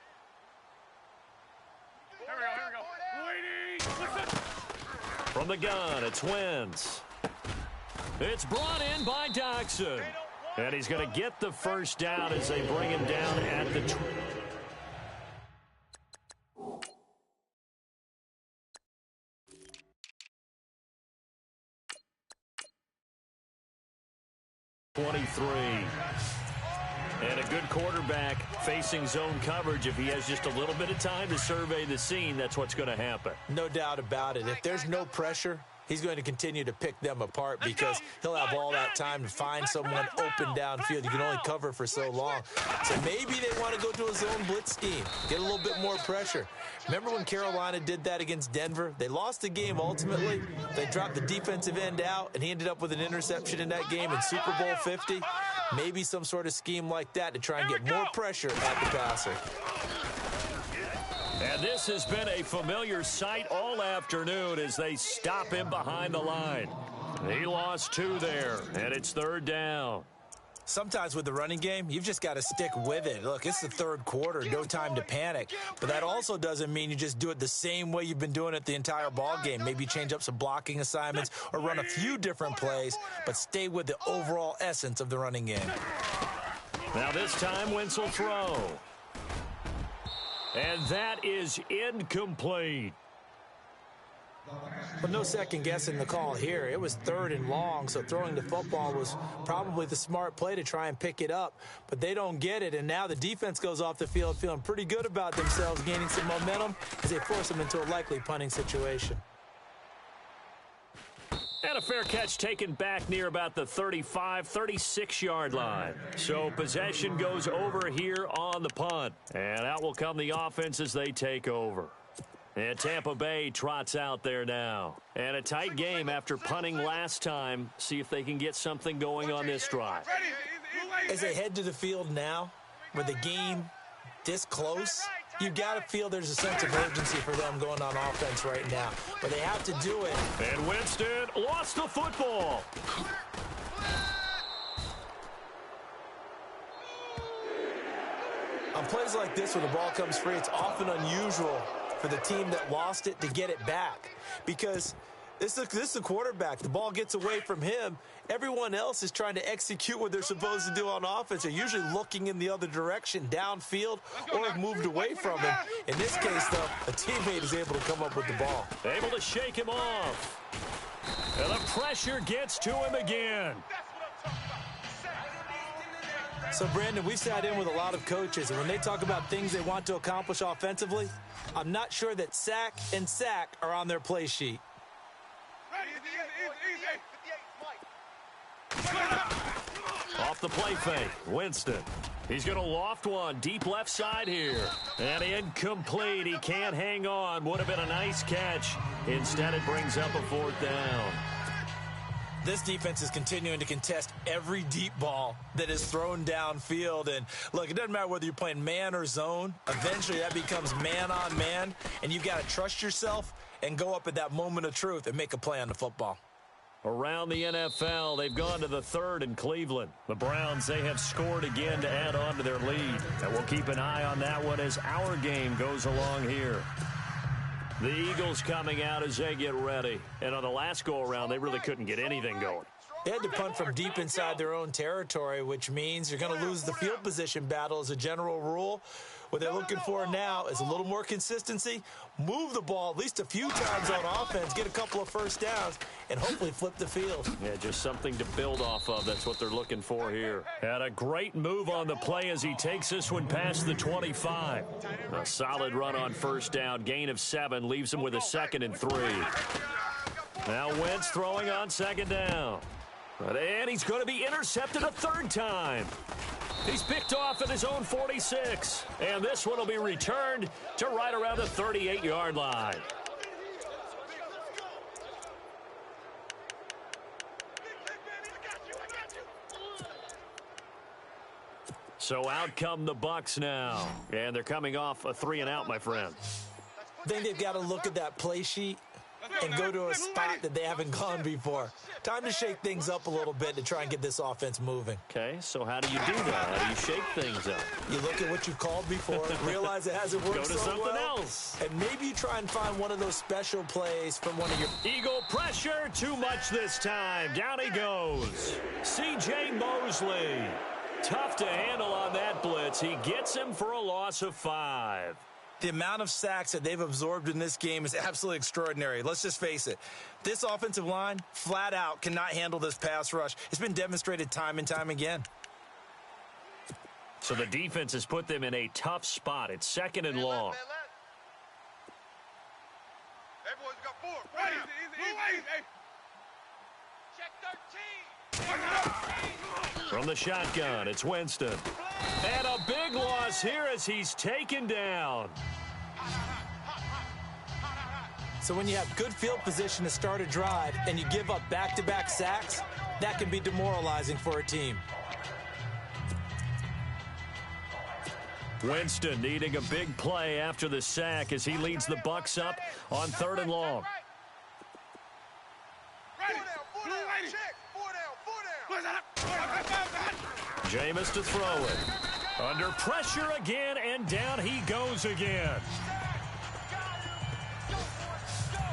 Here we go. Waiting. From the gun, it's Wentz. It's brought in by Doxson. And he's going to get the first down as they bring him down at the 23. And a good quarterback facing zone coverage. If he has just a little bit of time to survey the scene, that's what's going to happen. No doubt about it. If there's no pressure, he's going to continue to pick them apart because he'll have all that time to find someone open downfield. You can only cover for so long. So maybe they want to go to a zone blitz scheme, get a little bit more pressure. Remember when Carolina did that against Denver? They lost the game ultimately. They dropped the defensive end out, and he ended up with an interception in that game in Super Bowl 50. Maybe some sort of scheme like that to try and get more pressure at the passer. And this has been a familiar sight all afternoon as they stop him behind the line. He lost 2 there, and it's third down. Sometimes with the running game, you've just got to stick with it. Look, it's the third quarter, no time to panic. But that also doesn't mean you just do it the same way you've been doing it the entire ball game. Maybe change up some blocking assignments or run a few different plays, but stay with the overall essence of the running game. Now this time, Wentz will throw. And that is incomplete. But no second guessing the call here. It was 3rd and long, so throwing the football was probably the smart play to try and pick it up. But they don't get it, and now the defense goes off the field feeling pretty good about themselves, gaining some momentum as they force them into a likely punting situation. And a fair catch taken back near about the 35, 36-yard line. So possession goes over here on the punt. And out will come the offense as they take over. And Tampa Bay trots out there now. And a tight game after punting last time. See if they can get something going on this drive. As they head to the field now, with the game this close, you've got to feel there's a sense of urgency for them going on offense right now. But they have to do it. And Winston lost the football. On plays like this, when the ball comes free, it's often unusual for the team that lost it to get it back. Because this is the quarterback. The ball gets away from him. Everyone else is trying to execute what they're supposed to do on offense. They're usually looking in the other direction, downfield, or have moved away from him. In this case, though, a teammate is able to come up with the ball. Able to shake him off. And the pressure gets to him again. So, Brandon, we've sat in with a lot of coaches, and when they talk about things they want to accomplish offensively, I'm not sure that sack and sack are on their play sheet. Off the play fake, Winston. He's going to loft one deep left side here. And incomplete. He can't hang on. Would have been a nice catch. Instead, it brings up a 4th down. This defense is continuing to contest every deep ball that is thrown downfield. And, look, it doesn't matter whether you're playing man or zone. Eventually, that becomes man on man. And you've got to trust yourself and go up at that moment of truth and make a play on the football. Around the NFL, they've gone to the 3rd in Cleveland. The Browns, they have scored again to add on to their lead. And we'll keep an eye on that one as our game goes along here. The Eagles coming out as they get ready. And on the last go-around, they really couldn't get anything going. They had to punt from deep inside their own territory, which means you're going to lose the field position battle as a general rule. What they're looking for now is a little more consistency, move the ball at least a few times on offense, get a couple of first downs, and hopefully flip the field. Yeah, just something to build off of. That's what they're looking for here. Had a great move on the play as he takes this one past the 25. A solid run on first down, gain of 7, leaves him with a 2nd and 3. Now Wentz throwing on 2nd down. And he's going to be intercepted a 3rd time. He's picked off at his own 46. And this one will be returned to right around the 38-yard line. So out come the Bucs now. And they're coming off a 3-and-out, my friend. I think they've got to look at that play sheet and go to a spot that they haven't gone before. Time to shake things up a little bit to try and get this offense moving. Okay, so how do you do that? How do you shake things up? You look at what you've called before, realize it hasn't worked Go to so something well, else. and maybe you try and find one of those special plays from one of your... Eagle pressure, too much this time. Down he goes. C.J. Mosley. Tough to handle on that blitz. He gets him for a loss of 5. The amount of sacks that they've absorbed in this game is absolutely extraordinary. Let's just face it. This offensive line, flat out, cannot handle this pass rush. It's been demonstrated time and time again. So the defense has put them in a tough spot. It's 2nd and long. Everyone's got 4. Easy. Check 13. From the shotgun, it's Winston. And a big loss here as he's taken down. So when you have good field position to start a drive and you give up back-to-back sacks, that can be demoralizing for a team. Winston needing a big play after the sack as he leads the Bucs up on 3rd and long. 4 down. Check. 4 down. Jameis to throw it. Under pressure again, and down he goes again.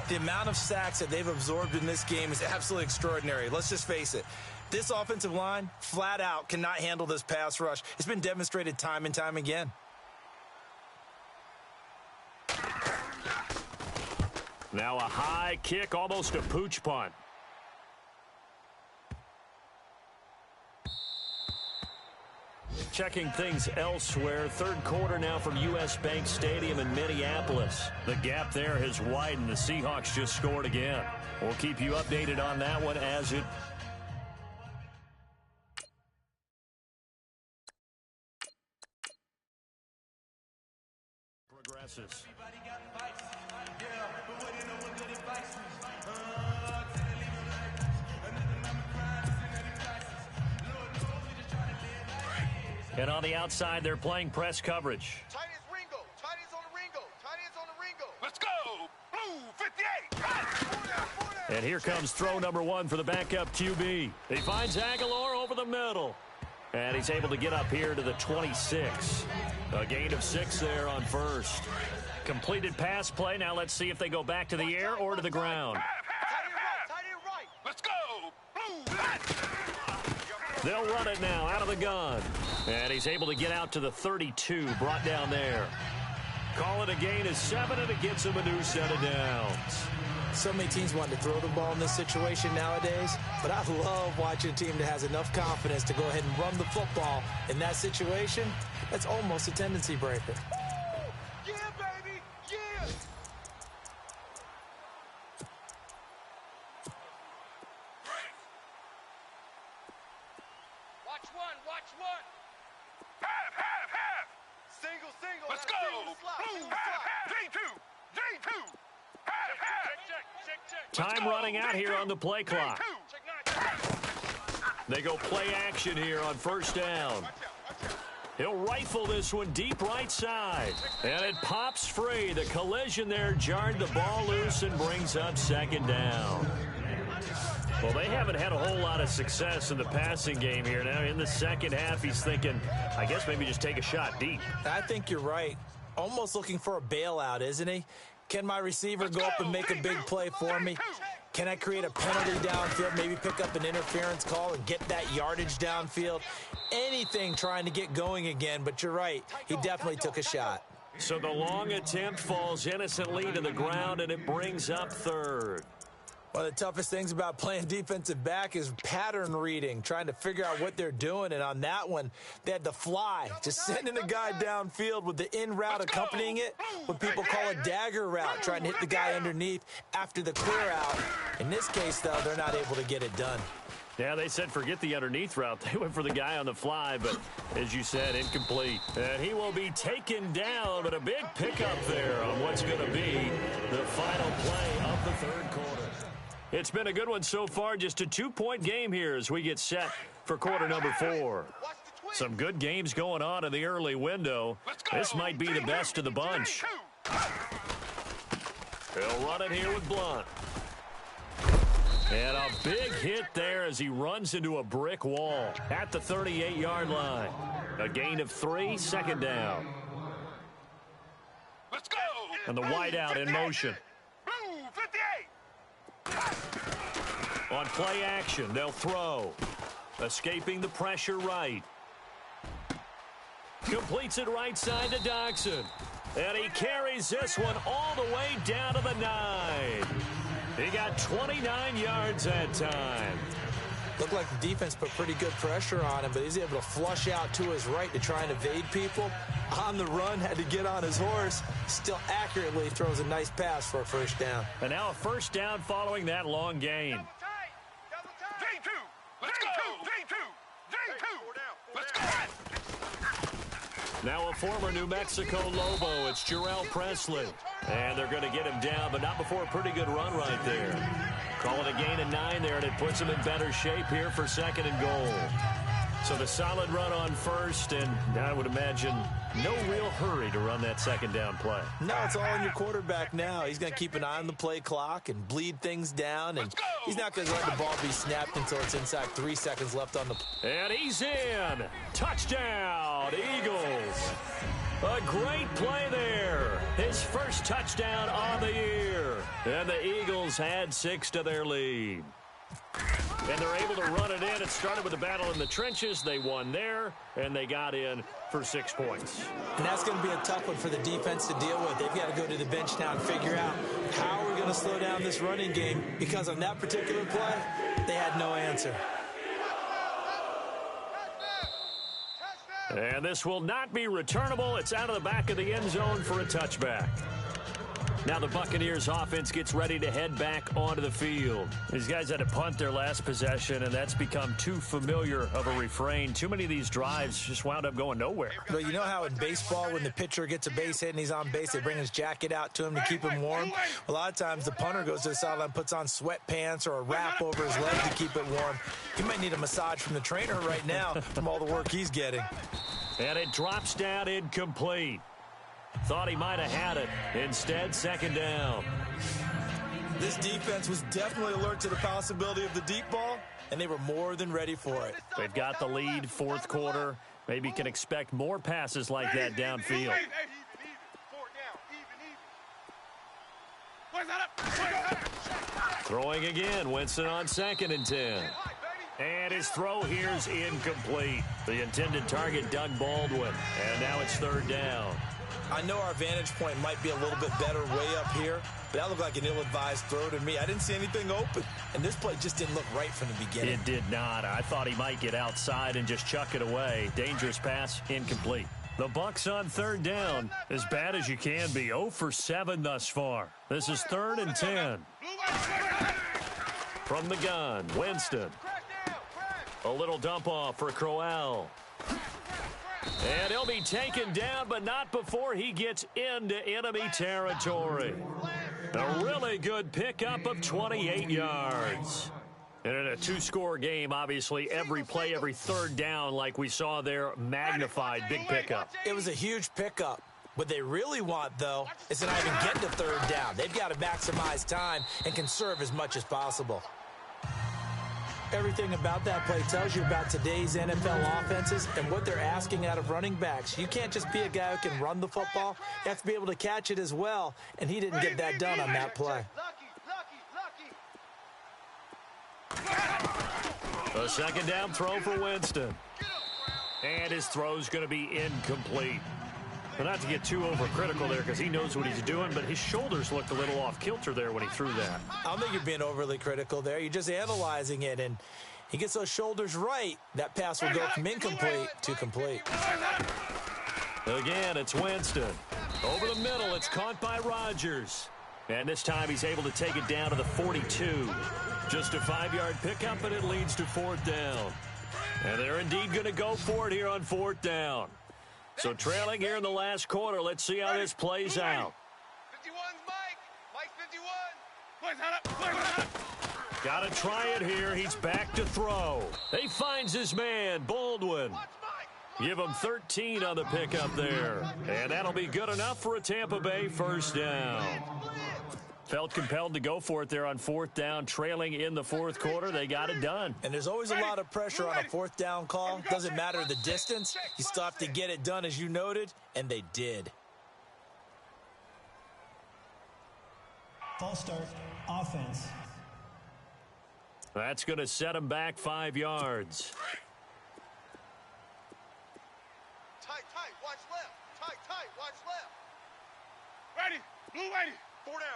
The amount of sacks that they've absorbed in this game is absolutely extraordinary. Let's just face it. This offensive line, flat out, cannot handle this pass rush. It's been demonstrated time and time again. Now a high kick, almost a pooch punt. Checking things elsewhere. Third quarter now from U.S. Bank Stadium in Minneapolis. The gap there has widened. The Seahawks just scored again. We'll keep you updated on that one as it progresses. And on the outside, they're playing press coverage. Tight ends Ringo. Tight ends on the Ringo. Tight ends on the Ringo. Let's go. Blue 58. And here comes throw number 1 for the backup QB. He finds Aguilar over the middle. And he's able to get up here to the 26. A gain of 6 there on first. Completed pass play. Now let's see if they go back to the air or to the ground. Tight end right. Let's go. Blue. They'll run it now out of the gun. And he's able to get out to the 32, brought down there. Call it a gain of 7, and it gets him a new set of downs. So many teams want to throw the ball in this situation nowadays, but I love watching a team that has enough confidence to go ahead and run the football. In that situation, that's almost a tendency breaker. Yeah, baby. Yeah. Watch one. Half. Single. Let's Now go. single slide, Blue. single slide. J2. Check. Time running out here on the play clock. They go play action here on first down. He'll rifle this one deep right side. And it pops free. The collision there jarred the ball loose and brings up second down. Well, they haven't had a whole lot of success in the passing game here. Now, in the second half, he's thinking, I guess maybe just take a shot deep. I think you're right. Almost looking for a bailout, isn't he? Can my receiver go up and make a big play for me? Can I create a penalty downfield, maybe pick up an interference call and get that yardage downfield? Anything trying to get going again, but you're right. He definitely took a shot. So the long attempt falls innocently to the ground, and it brings up third. One of the toughest things about playing defensive back is pattern reading, trying to figure out what they're doing. And on that one, they had to fly, just sending a guy downfield with the in route accompanying it, what people call a dagger route, trying to hit the guy underneath after the clear out. In this case, though, they're not able to get it done. Yeah, they said forget the underneath route. They went for the guy on the fly, but as you said, incomplete. And he will be taken down, but a big pickup there on what's going to be the final play of the third quarter. It's been a good one so far, just a 2-point game here as we get set for quarter number 4. Some good games going on in the early window. This might be the best of the bunch. He'll run it here with Blunt. And a big hit there as he runs into a brick wall at the 38-yard line. A gain of 3, second down. Let's go. And the wideout in motion. Blue 58. On play action, they'll throw. Escaping the pressure right. Completes it right side to Doxson. And he carries this one all the way down to the 9. He got 29 yards that time. Looked like the defense put pretty good pressure on him, but he's able to flush out to his right to try and evade people. On the run, had to get on his horse. Still accurately throws a nice pass for a first down. And now a first down following that long gain. J2. Let's go. J2. Let's go. Now a former New Mexico Lobo, it's Jarrell Presley. And they're going to get him down, but not before a pretty good run right there. Call it a gain of 9 there, and it puts him in better shape here for second and goal. So the solid run on first, and I would imagine no real hurry to run that second down play. No, it's all on your quarterback now. He's going to keep an eye on the play clock and bleed things down, and he's not going to let the ball be snapped until it's inside 3 seconds left on the play. And he's in. Touchdown, Eagles. A great play there. His first touchdown on the year. And the Eagles add 6 to their lead. And they're able to run it in. It started with a battle in the trenches. They won there, and they got in for 6 points. And that's going to be a tough one for the defense to deal with. They've got to go to the bench now and figure out how we're going to slow down this running game, because on that particular play, they had no answer. And this will not be returnable. It's out of the back of the end zone for a touchback. Now the Buccaneers offense gets ready to head back onto the field. These guys had to punt their last possession, and that's become too familiar of a refrain. Too many of these drives just wound up going nowhere. Well, you know how in baseball, when the pitcher gets a base hit and he's on base, they bring his jacket out to him to keep him warm? A lot of times the punter goes to the sideline, puts on sweatpants or a wrap over his leg to keep it warm. He might need a massage from the trainer right now from all the work he's getting. And it drops down incomplete. Thought he might have had it. Instead, second down. This defense was definitely alert to the possibility of the deep ball, and they were more than ready for it. They've got the lead, fourth quarter. Maybe can expect more passes like that downfield. Throwing again, Winston on 2nd and 10. And his throw here's incomplete. The intended target, Doug Baldwin. And now it's 3rd down. I know our vantage point might be a little bit better way up here, but that looked like an ill-advised throw to me. I didn't see anything open, and this play just didn't look right from the beginning. It did not. I thought he might get outside and just chuck it away. Dangerous pass, incomplete. The Bucs on 3rd down, as bad as you can be. 0 for 7 thus far. This is 3rd and 10. From the gun, Winston. A little dump off for Crowell. And he'll be taken down, but not before he gets into enemy territory. A really good pickup of 28 yards. And in a 2-score game, obviously, every play, every 3rd down, like we saw there, magnified, big pickup. It was a huge pickup. What they really want, though, is to not even get to 3rd down. They've got to maximize time and conserve as much as possible. Everything about that play tells you about today's NFL offenses and what they're asking out of running backs. You can't just be a guy who can run the football. You have to be able to catch it as well, and he didn't get that done on that play. A 2nd down throw for Winston. And his throw's going to be incomplete. But not to get too overcritical there, because he knows what he's doing, but his shoulders looked a little off kilter there when he threw that. I don't think you're being overly critical there. You're just analyzing it, and he gets those shoulders right. That pass will go from incomplete to complete. Again, it's Winston. Over the middle, it's caught by Rodgers. And this time he's able to take it down to the 42. Just a 5-yard pickup, and it leads to 4th down. And they're indeed going to go for it here on 4th down. So trailing here in the last quarter, let's see how this plays out. 51's Mike. Mike 51. Got to try it here. He's back to throw. He finds his man, Baldwin. Give him 13 on the pickup there. And that'll be good enough for a Tampa Bay 1st down. Felt compelled to go for it there on 4th down, trailing in the 4th quarter. They got it done. And there's always a lot of pressure on a 4th down call. Doesn't matter the distance. You still have to get it done, as you noted, and they did. False start, offense. That's going to set him back 5 yards. Tight, watch left. Tight, watch left. Ready, blue ready. 4 down.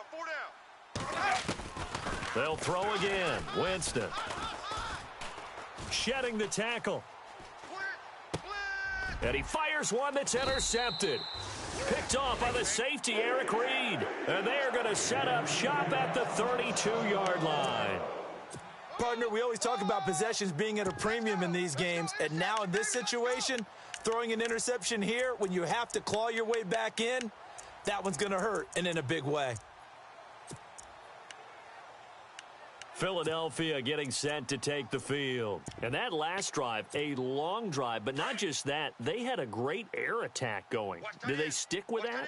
They'll throw again. Winston. Shedding the tackle. And he fires one that's intercepted. Picked off by the safety, Eric Reed. And they are going to set up shop at the 32-yard line. Partner, we always talk about possessions being at a premium in these games. And now in this situation, throwing an interception here when you have to claw your way back in, that one's going to hurt, and in a big way. Philadelphia getting set to take the field. And that last drive, a long drive, but not just that, they had a great air attack going. Did they stick with that?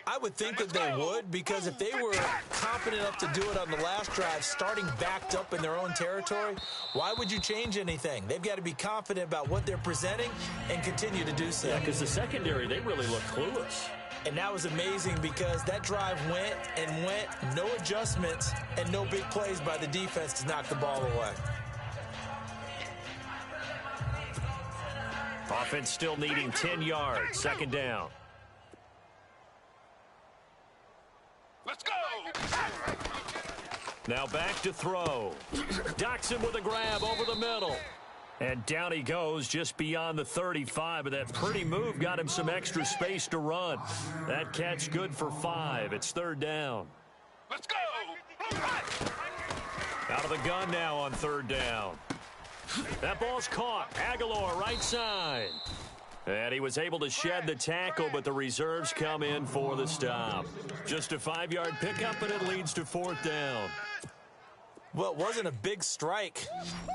I would think that they would, because if they were confident enough to do it on the last drive, starting backed up in their own territory, why would you change anything? They've got to be confident about what they're presenting and continue to do so. Yeah, because the secondary, they really look clueless. And that was amazing because that drive went and went, no adjustments and no big plays by the defense to knock the ball away. Offense still needing 10 yards. Second down. Let's go. Now back to throw. Doxson with a grab over the middle. And down he goes just beyond the 35, but that pretty move got him some extra space to run. That catch good for 5. It's third down. Let's go. Out of the gun now on third down. That ball's caught. Aguilar right side. And he was able to shed the tackle, but the reserves come in for the stop. Just a 5-yard pickup, and it leads to fourth down. Well, it wasn't a big strike,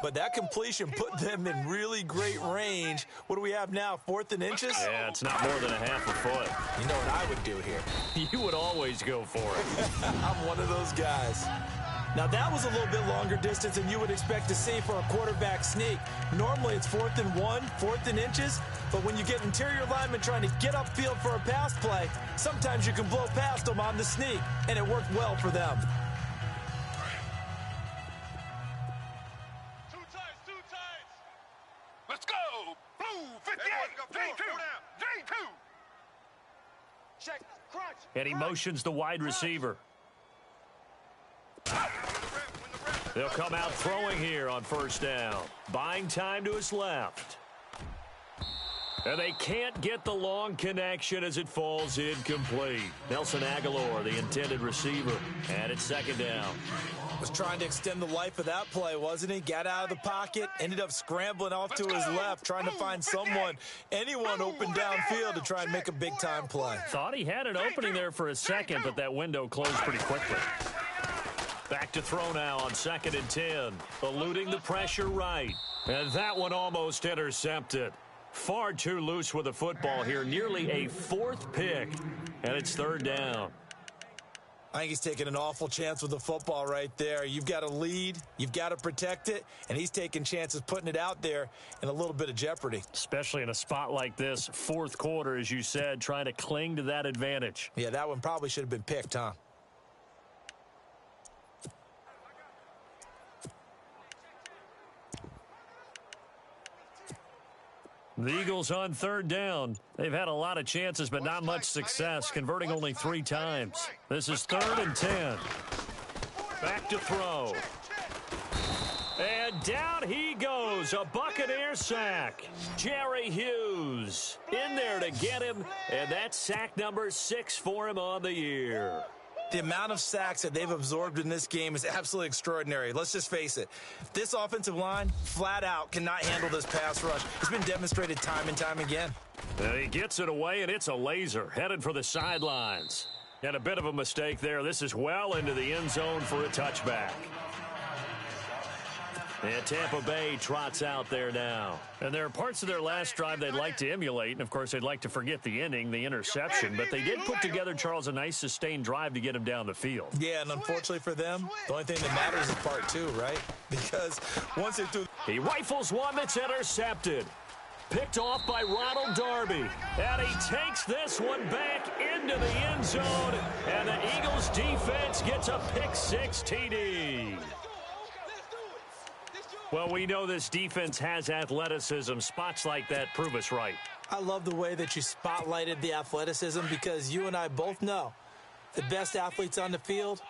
but that completion put them in really great range. What do we have now, 4th and inches? Yeah, it's not more than a half a foot. You know what I would do here? You would always go for it. I'm one of those guys. Now, that was a little bit longer distance than you would expect to see for a quarterback sneak. Normally, it's 4th and 1, 4th and inches, but when you get interior linemen trying to get upfield for a pass play, sometimes you can blow past them on the sneak, and it worked well for them. Let's go. Blue 58. J2. J2. Check. Crunch. And he motions the wide receiver. They'll come out throwing here on first down. Buying time to his left. And they can't get the long connection as it falls incomplete. Nelson Aguilar, the intended receiver. And it's second down. Was trying to extend the life of that play, wasn't he? Got out of the pocket, ended up scrambling off to his left, trying to find someone, anyone open downfield to try and make a big-time play. Thought he had an opening there for a second, but that window closed pretty quickly. Back to throw now on 2nd and 10. Eluding the pressure right. And that one almost intercepted. Far too loose with the football here. Nearly a 4th pick. And it's third down. I think he's taking an awful chance with the football right there. You've got to lead, you've got to protect it, and he's taking chances putting it out there in a little bit of jeopardy. Especially in a spot like this, 4th quarter, as you said, trying to cling to that advantage. Yeah, that one probably should have been picked, huh? The Eagles on third down. They've had a lot of chances, but not much success, converting only 3 times. This is 3rd and 10. Back to throw. And down he goes, a Buccaneer sack. Jerry Hughes in there to get him, and that's sack number 6 for him on the year. The amount of sacks that they've absorbed in this game is absolutely extraordinary. Let's just face it. This offensive line, flat out, cannot handle this pass rush. It's been demonstrated time and time again. And he gets it away, and it's a laser, headed for the sidelines. And a bit of a mistake there. This is well into the end zone for a touchback. And Tampa Bay trots out there now. And there are parts of their last drive they'd like to emulate. And, of course, they'd like to forget the ending, the interception. But they did put together, Charles, a nice sustained drive to get him down the field. Yeah, and unfortunately for them, the only thing that matters is part 2, right? Because once they do... He rifles one that's intercepted. Picked off by Ronald Darby. And he takes this one back into the end zone. And the Eagles defense gets a pick-6 TD. Well, we know this defense has athleticism. Spots like that prove us right. I love the way that you spotlighted the athleticism because you and I both know the best athletes on the field,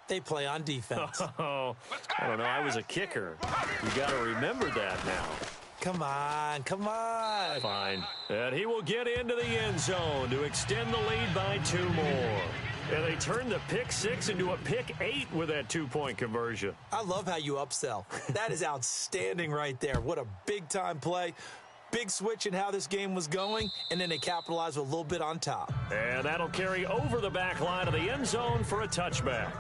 they play on defense. Oh, I don't know. I was a kicker. You got to remember that now. Come on, come on. Fine. And he will get into the end zone to extend the lead by 2 more. And they turned the pick-6 into a pick-8 with that 2-point conversion. I love how you upsell. That is outstanding right there. What a big-time play. Big switch in how this game was going, and then they capitalized with a little bit on top. And that'll carry over the back line of the end zone for a touchback.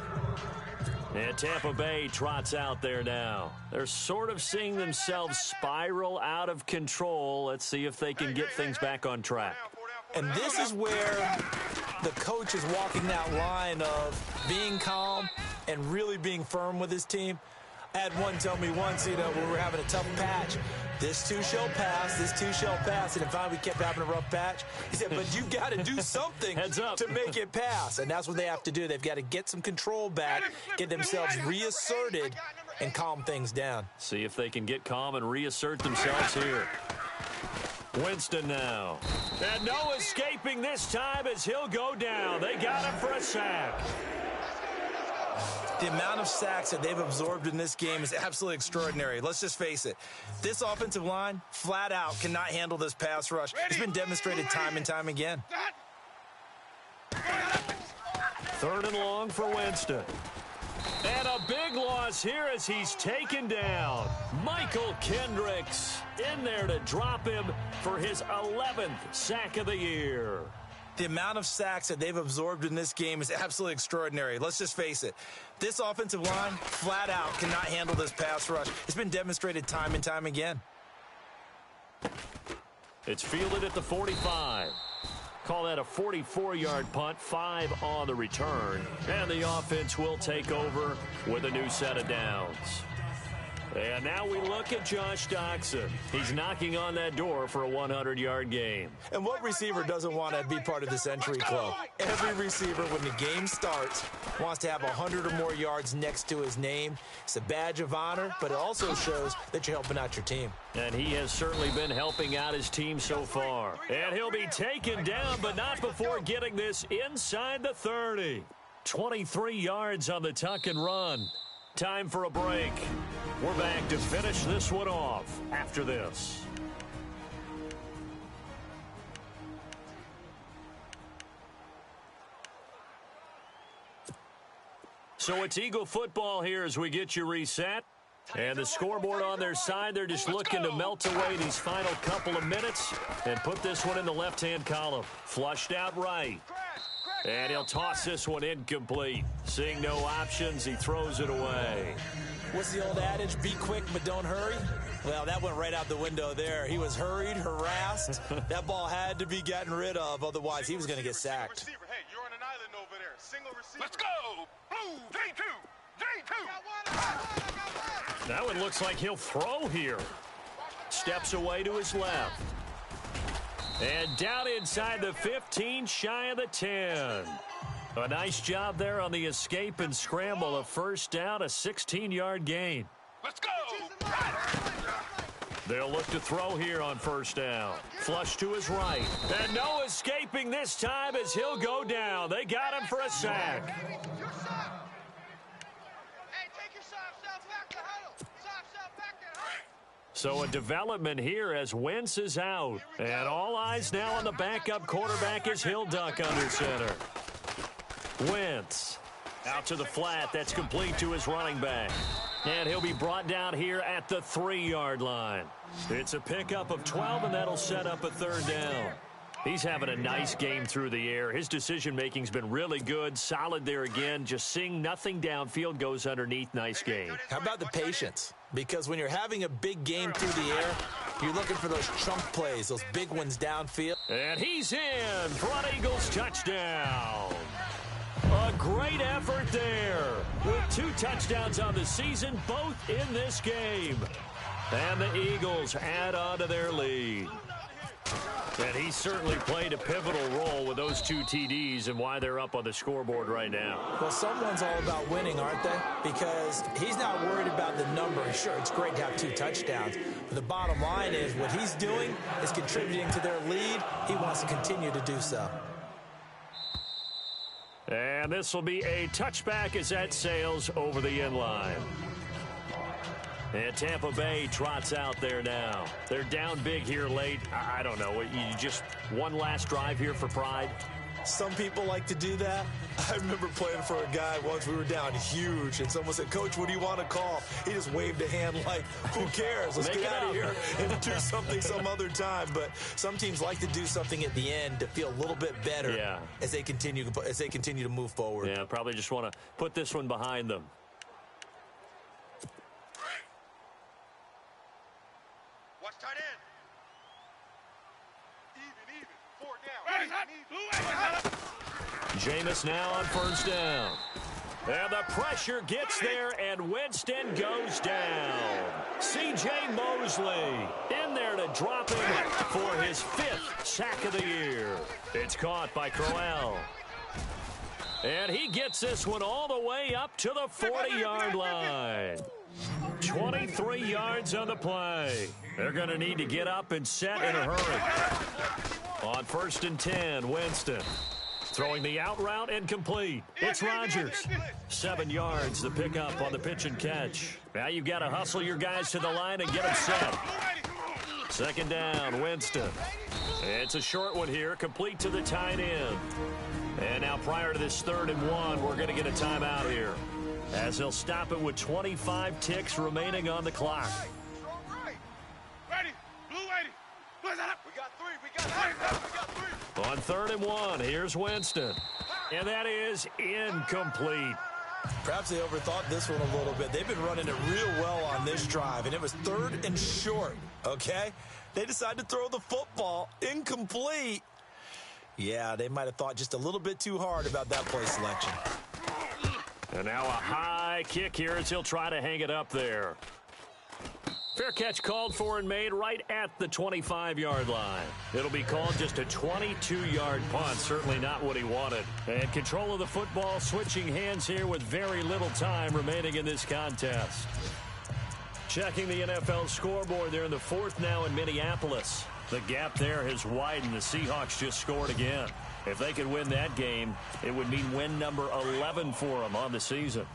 And Tampa Bay trots out there now. They're sort of seeing themselves spiral out of control. Let's see if they can get things back on track. And this is where the coach is walking that line of being calm and really being firm with his team. I had one tell me once, when we were having a tough patch, this too shall pass, this too shall pass. And finally we kept having a rough patch. He said, but you got to do something to make it pass. And that's what they have to do. They've got to get some control back, get themselves reasserted, and calm things down. See if they can get calm and reassert themselves here. Winston now. And no escaping this time as he'll go down. They got him for a sack. The amount of sacks that they've absorbed in this game is absolutely extraordinary. Let's just face it. This offensive line, flat out, cannot handle this pass rush. It's been demonstrated time and time again. 3rd and long for Winston. And a big loss here as he's taken down. Michael Kendricks in there to drop him for his 11th sack of the year. The amount of sacks that they've absorbed in this game is absolutely extraordinary. Let's just face it. This offensive line, flat out, cannot handle this pass rush. It's been demonstrated time and time again. It's fielded at the 45. Call that a 44-yard punt, 5 on the return. And the offense will take over with a new set of downs. And now we look at Josh Doxson. He's knocking on that door for a 100-yard game. And what receiver doesn't want to be part of this entry club? Every receiver, when the game starts, wants to have 100 or more yards next to his name. It's a badge of honor, but it also shows that you're helping out your team. And he has certainly been helping out his team so far. And he'll be taken down, but not before getting this inside the 30. 23 yards on the tuck and run. Time for a break. We're back to finish this one off after this. So it's Eagle football here as we get you reset. And the scoreboard on their side, they're just looking to melt away these final couple of minutes and put this one in the left-hand column. Flushed out right. And he'll toss this one incomplete. Seeing no options, he throws it away. What's the old adage? Be quick, but don't hurry? Well, that went right out the window there. He was hurried, harassed. That ball had to be gotten rid of. Otherwise, he was going to get sacked. Hey, you're on an island over there. Single receiver. Let's go. Blue, J2. J2. That one looks like he'll throw here. Steps away to his left. And down inside the 15, shy of the 10. A nice job there on the escape and scramble. A first down, a 16-yard gain. Let's go. They'll look to throw here on first down. Flush to his right. And no escaping this time as he'll go down. They got him for a sack. Hey, take your socks out back to huddle. Socks out back to huddle. So a development here as Wentz is out. And all eyes now on the backup quarterback as he'll duck under center. Wentz out to the flat. That's complete to his running back. And he'll be brought down here at the 3-yard line. It's a pickup of 12, and that'll set up a 3rd down. He's having a nice game through the air. His decision-making's been really good, solid there again. Just seeing nothing downfield goes underneath. Nice game. How about the patience? Because when you're having a big game through the air, you're looking for those chunk plays, those big ones downfield. And he's in. Front Eagles touchdown. A great effort there with 2 touchdowns on the season, both in this game. And the Eagles add on to their lead. And he certainly played a pivotal role with those 2 TDs and why they're up on the scoreboard right now. Well, someone's all about winning, aren't they? Because he's not worried about the number. Sure, it's great to have 2 touchdowns. But the bottom line is what he's doing is contributing to their lead. He wants to continue to do so. And this will be a touchback as that sails over the end line. And Tampa Bay trots out there now. They're down big here late. I don't know. You just one last drive here for pride? Some people like to do that. I remember playing for a guy once. We were down huge, and someone said, "Coach, what do you want to call?" He just waved a hand like, "Who cares? Let's get out of here and do something some other time." But some teams like to do something at the end to feel a little bit better as they continue to move forward. Yeah, probably just want to put this one behind them. Watch tight end. Even. 4 down. Jameis now on first down. And the pressure gets there, and Winston goes down. C.J. Mosley in there to drop him for his 5th sack of the year. It's caught by Crowell. And he gets this one all the way up to the 40-yard line. 23 yards on the play. They're going to need to get up and set in a hurry. On 1st and 10, Winston. Throwing the out route and complete. It's Rodgers. 7 yards the pickup on the pitch and catch. Now you've got to hustle your guys to the line and get them set. 2nd down, Winston. It's a short one here, complete to the tight end. And now prior to this 3rd and 1, we're going to get a timeout here, as they'll stop it with 25 ticks remaining on the clock. Ready. Blue 80. Where's that? We got three. We got three. On 3rd and 1, here's Winston. And that is incomplete. Perhaps they overthought this one a little bit. They've been running it real well on this drive, and it was 3rd and short, okay? They decided to throw the football incomplete. Yeah, they might have thought just a little bit too hard about that play selection. And now a high kick here as he'll try to hang it up there. Fair catch called for and made right at the 25-yard line. It'll be called just a 22-yard punt. Certainly not what he wanted. And control of the football switching hands here with very little time remaining in this contest. Checking the NFL scoreboard, they're in the 4th now in Minneapolis. The gap there has widened. The Seahawks just scored again. If they could win that game, it would mean win number 11 for them on the season.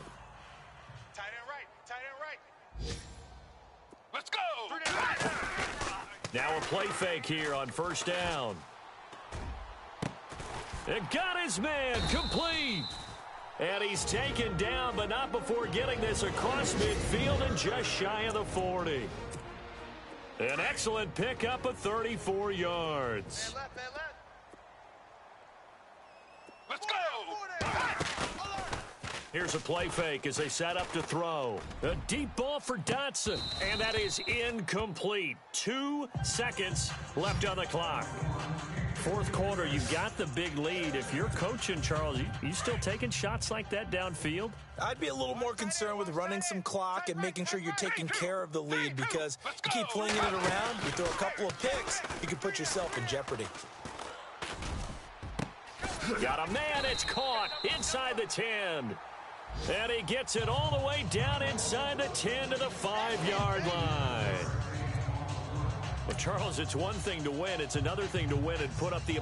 Tight end right. Tight end right. Let's go. Now a play fake here on 1st down. And got his man complete. And he's taken down, but not before getting this across midfield and just shy of the 40. An excellent pickup of 34 yards. Man left. Let's go. Here's a play fake as they set up to throw. A deep ball for Dotson, and that is incomplete. 2 seconds left on the clock. 4th quarter, you've got the big lead. If you're coaching, Charles, you still taking shots like that downfield? I'd be a little more concerned with running some clock and making sure you're taking care of the lead, because you keep flinging it around, you throw a couple of picks, you can put yourself in jeopardy. Got a man, it's caught inside the 10. And he gets it all the way down inside the 10 to the 5-yard line. Well, Charles, it's one thing to win. It's another thing to win and put up the